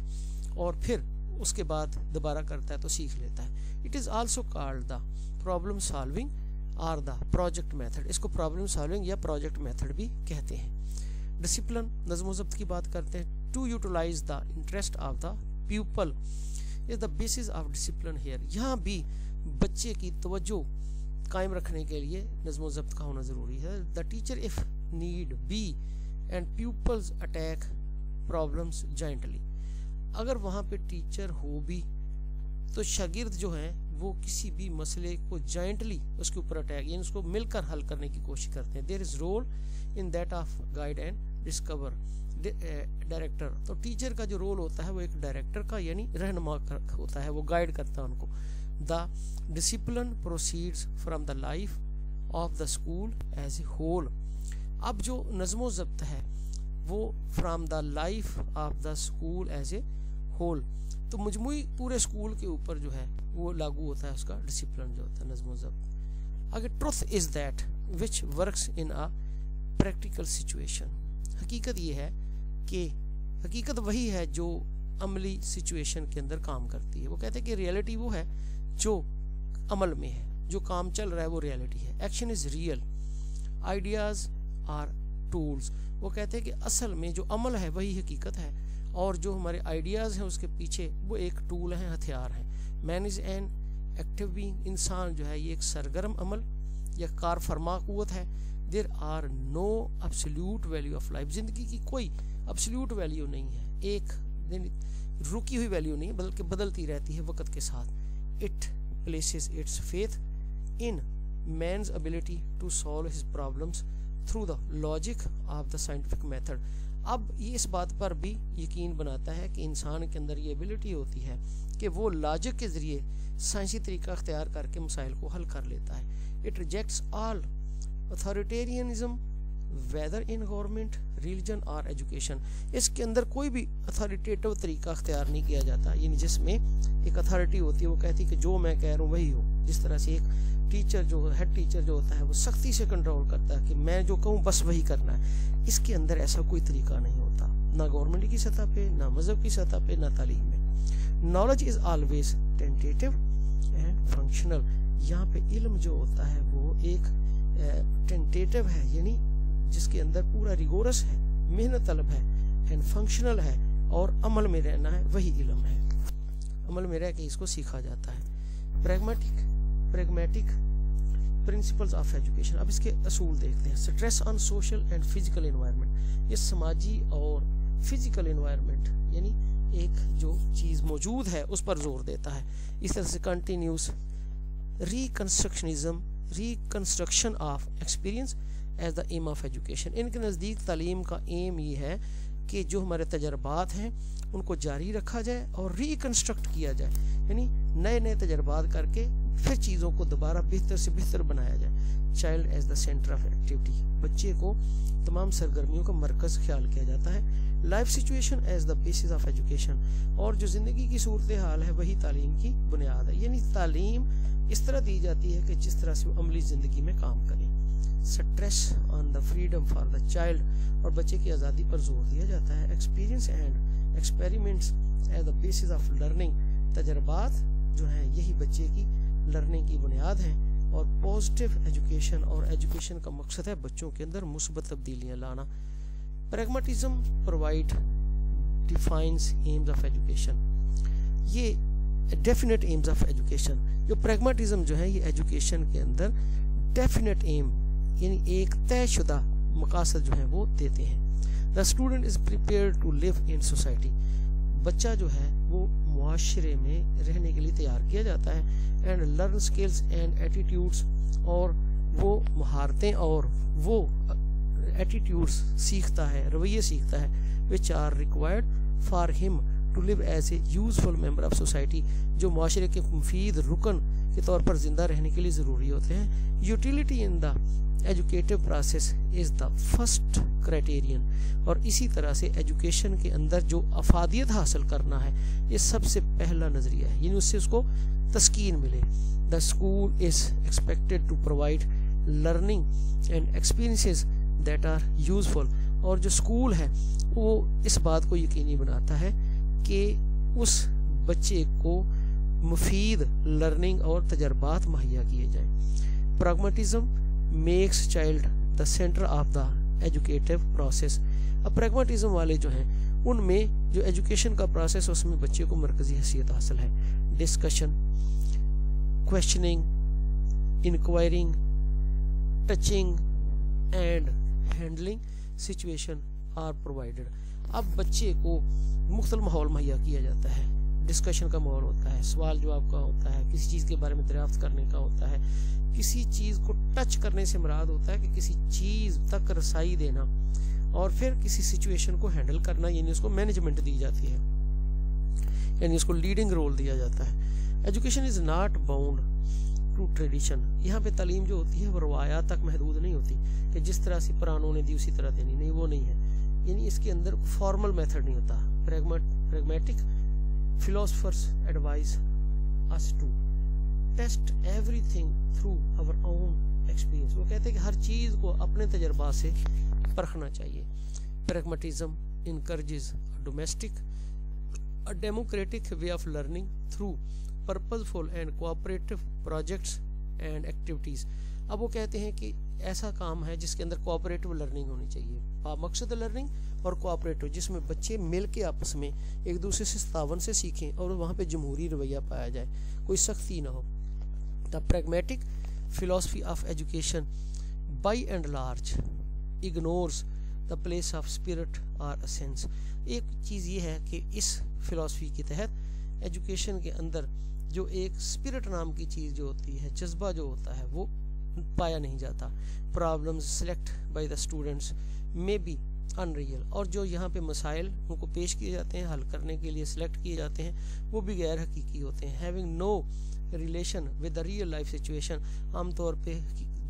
اور پھر اس کے بعد دوبارہ کرتا ہے تو سیکھ لیتا ہے. It is also called the problem solving or the project method. اس کو problem solving یا project method بھی کہتے ہیں. ڈسپلن, نظم و ضبط کی بات کرتے ہیں. To utilize the interest of the pupil is the basis of discipline here. یہاں بھی بچے کی توجہ قائم رکھنے کے لیے نظم و ضبط کا ہونا ضروری ہے. The teacher if need be and pupils attack problems jointly. اگر وہاں پہ ٹیچر ہو بھی تو شاگرد جو ہیں وہ کسی بھی مسئلے کو جوائنٹلی اس کے اوپر اٹیک یعنی اس کو مل کر حل کرنے کی کوشش کرتے ہیں. There is role in that of guide and discover. Director, تو ٹیچر کا جو رول ہوتا ہے وہ ایک ڈائریکٹر کا یعنی رہنما ہوتا ہے, وہ گائیڈ کرتا ہے ان کو. The discipline proceeds from the life of the school as a whole. اب جو نظم و ضبط ہے وہ from the life of the school as a whole, تو مجموعی پورے اسکول کے اوپر جو ہے وہ لاگو ہوتا ہے اس کا ڈسپلن جو ہوتا ہے نظم و ضبط. اگر truth is that which works in a practical situation. حقیقت یہ ہے کہ حقیقت وہی ہے جو عملی سچویشن کے اندر کام کرتی ہے. وہ کہتے ہیں کہ ریئلٹی وہ ہے جو عمل میں ہے, جو کام چل رہا ہے وہ ریئلٹی ہے. Action is real, ideas are tools. وہ کہتے ہیں کہ اصل میں جو عمل ہے وہی حقیقت ہے اور جو ہمارے آئیڈیاز ہیں اس کے پیچھے وہ ایک ٹول ہیں, ہتھیار ہیں. Man is an active being. انسان جو ہے یہ ایک سرگرم عمل یا کار فرما قوت ہے. There are no absolute value of life. زندگی کی کوئی absolute value نہیں ہے, ایک رکی ہوئی ویلیو نہیں بلکہ بدلتی رہتی ہے وقت کے ساتھ. It places its faith in man's ability to solve his problems through the logic of the scientific method. اب یہ اس بات پر بھی یقین بناتا ہے کہ انسان کے اندر یہ ایبلٹی ہوتی ہے کہ وہ لاجک کے ذریعے سائنسی طریقہ اختیار کر کے مسائل کو حل کر لیتا ہے. It rejects all authoritarianism whether in government, religion or education. اس کے اندر کوئی بھی اتھارٹیٹو طریقہ اختیار نہیں کیا جاتا، یعنی جس میں ایک اتھارٹی ہوتی ہے، وہ کہتی ہے کہ جو میں کہہ رہا ہوں وہی ہو. جس طرح سے ایک ٹیچر جو ہیڈ ٹیچر جو ہوتا ہے وہ سختی سے کنٹرول کرتا ہے کہ میں جو کہوں بس وہی کرنا ہے. اس کے اندر ایسا کوئی طریقہ نہیں ہوتا، نہ گورنمنٹ کی سطح پہ، نہ مذہب کی سطح پہ، نہ تعلیم میں. Knowledge is always tentative and functional. یہاں پہ علم جو ہوتا ہے وہ ایک ٹینٹیٹیو ہے، یعنی جس کے اندر پورا ریگورس ہے، محنت طلب ہے، اینڈ فنکشنل ہے، اور عمل میں رہنا ہے، وہی علم ہے. عمل میں رہ کے اس کو سیکھا جاتا ہے. Pragmatic principles of education. اب اس کے اصول دیکھتے ہیں. Stress on social and physical environment. یہ سماجی اور فزیکل انوائرمنٹ یعنی ایک جو چیز موجود ہے اس پر زور دیتا ہے. اس طرح سے continuous reconstruction of experience as the aim of education. ان کے نزدیک تعلیم کا ایم یہ ہے کہ جو ہمارے تجربات ہیں ان کو جاری رکھا جائے اور ریکنسٹرکٹ کیا جائے، یعنی نئے نئے تجربات کر کے پھر چیزوں کو دوبارہ بہتر سے بہتر بنایا جائے. Child as the centre of activity. بچے کو تمام سرگرمیوں کا مرکز خیال کیا جاتا ہے. Life situation as the basis of education. اور جو زندگی کی صورتحال ہے وہی تعلیم کی بنیاد ہے، یعنی تعلیم اس طرح دی جاتی ہے کہ جس طرح سے وہ عملی زندگی میں کام کریں. Stress on the freedom for the child. اور بچے کی آزادی پر زور دیا جاتا ہے. Experience and experiments as the basis of learning. تجربات جو ہیں یہی بچے کی لرننگ کی بنیاد ہیں. اور پازیٹیو ایجوکیشن، اور ایجوکیشن کا مقصد ہے بچوں کے اندر مثبت تبدیلیاں لانا. Pragmatism provide defines aims of education. یہ ڈیفینیٹ ایمز آف ایجوکیشن. جو پریگمیٹزم جو ہے یہ ایجوکیشن کے اندر ڈیفینیٹ ایم یعنی ایک طے شدہ مقاصد جو ہیں وہ دیتے ہیں. The student is prepared to live in society. بچہ جو ہے وہ معاشرے میں رہنے کے لیے تیار کیا جاتا ہے. And learn skills and attitudes. اور وہ مہارتیں اور وہ ایٹیٹیوڈس سیکھتا ہے، رویے سیکھتا ہے which are required for him to live as a useful member of society. جو معاشرے کے مفید رکن کے طور پر زندہ رہنے کے لیے ضروری ہوتے ہیں. Utility in the educative process is the first criterion. اور اسی طرح سے ایجوکیشن کے اندر جو افادیت حاصل کرنا ہے یہ سب سے پہلا نظریہ ہے، یعنی اس سے اس کو تسکین ملے. The school is expected to provide learning and experiences that are useful. اور جو اسکول ہے وہ اس بات کو یقینی بناتا ہے کہ اس بچے کو مفید لرننگ اور تجربات مہیا کیے جائیں. Pragmatism makes child the centre of the educative process. اب پریگمیٹزم والے جو ہیں ان میں جو ایجوکیشن کا پروسیس اس میں بچے کو مرکزی حیثیت حاصل ہے. Discussion, questioning, inquiring, touching and handling situation are provided. اب بچے کو مختلف ماحول مہیا کیا جاتا ہے. ڈسکشن کا ماحول ہوتا ہے، سوال جواب کا ہوتا ہے، کسی چیز کے بارے میں دریافت کرنے کا ہوتا ہے، کسی چیز کو ٹچ کرنے سے مراد ہوتا ہے کہ کسی چیز تک رسائی دینا، اور پھر کسی سچویشن کو ہینڈل کرنا، یعنی اس کو مینجمنٹ دی جاتی ہے، یعنی اس کو لیڈنگ رول دیا جاتا ہے. Education is not bound to tradition. یہاں پہ تعلیم جو ہوتی ہے وہ روایات تک محدود نہیں ہوتی کہ جس طرح سے پرانوں نے دی اسی طرح دینی، نہیں، وہ نہیں ہے. یعنی اس کے اندر فارمل میتھڈ نہیں ہوتا. Pragmatic philosophers advise us to test everything through our own experience. وہ کہتے ہیں کہ ہر چیز کو اپنے تجربات سے پرکھنا چاہیے. Pragmatism encourages a democratic way of learning through purposeful and cooperative projects and activities. اب وہ کہتے ہیں کہ ایسا کام ہے جس کے اندر کوآپریٹو لرننگ ہونی چاہیے. مقصد لرننگ اور کوآپریٹو، جس میں بچے مل کے آپس میں ایک دوسرے سے تعاون سے سیکھیں اور وہاں پہ جمہوری رویہ پایا جائے، کوئی سختی نہ ہو. The pragmatic philosophy of education by and large ignores the place of spirit اور اسینس. ایک چیز یہ ہے کہ اس فلاسفی کے تحت ایجوکیشن کے اندر جو ایک اسپرٹ نام کی چیز جو ہوتی ہے، جذبہ جو ہوتا ہے، وہ پایا نہیں جاتا. Problems select by the students میں بی انریل. اور جو یہاں پہ مسائل ان کو پیش کیے جاتے ہیں، حل کرنے کے لیے سلیکٹ کیے جاتے ہیں، وہ بھی غیر حقیقی ہوتے ہیں. Having no relation with the real life situation. عام طور پہ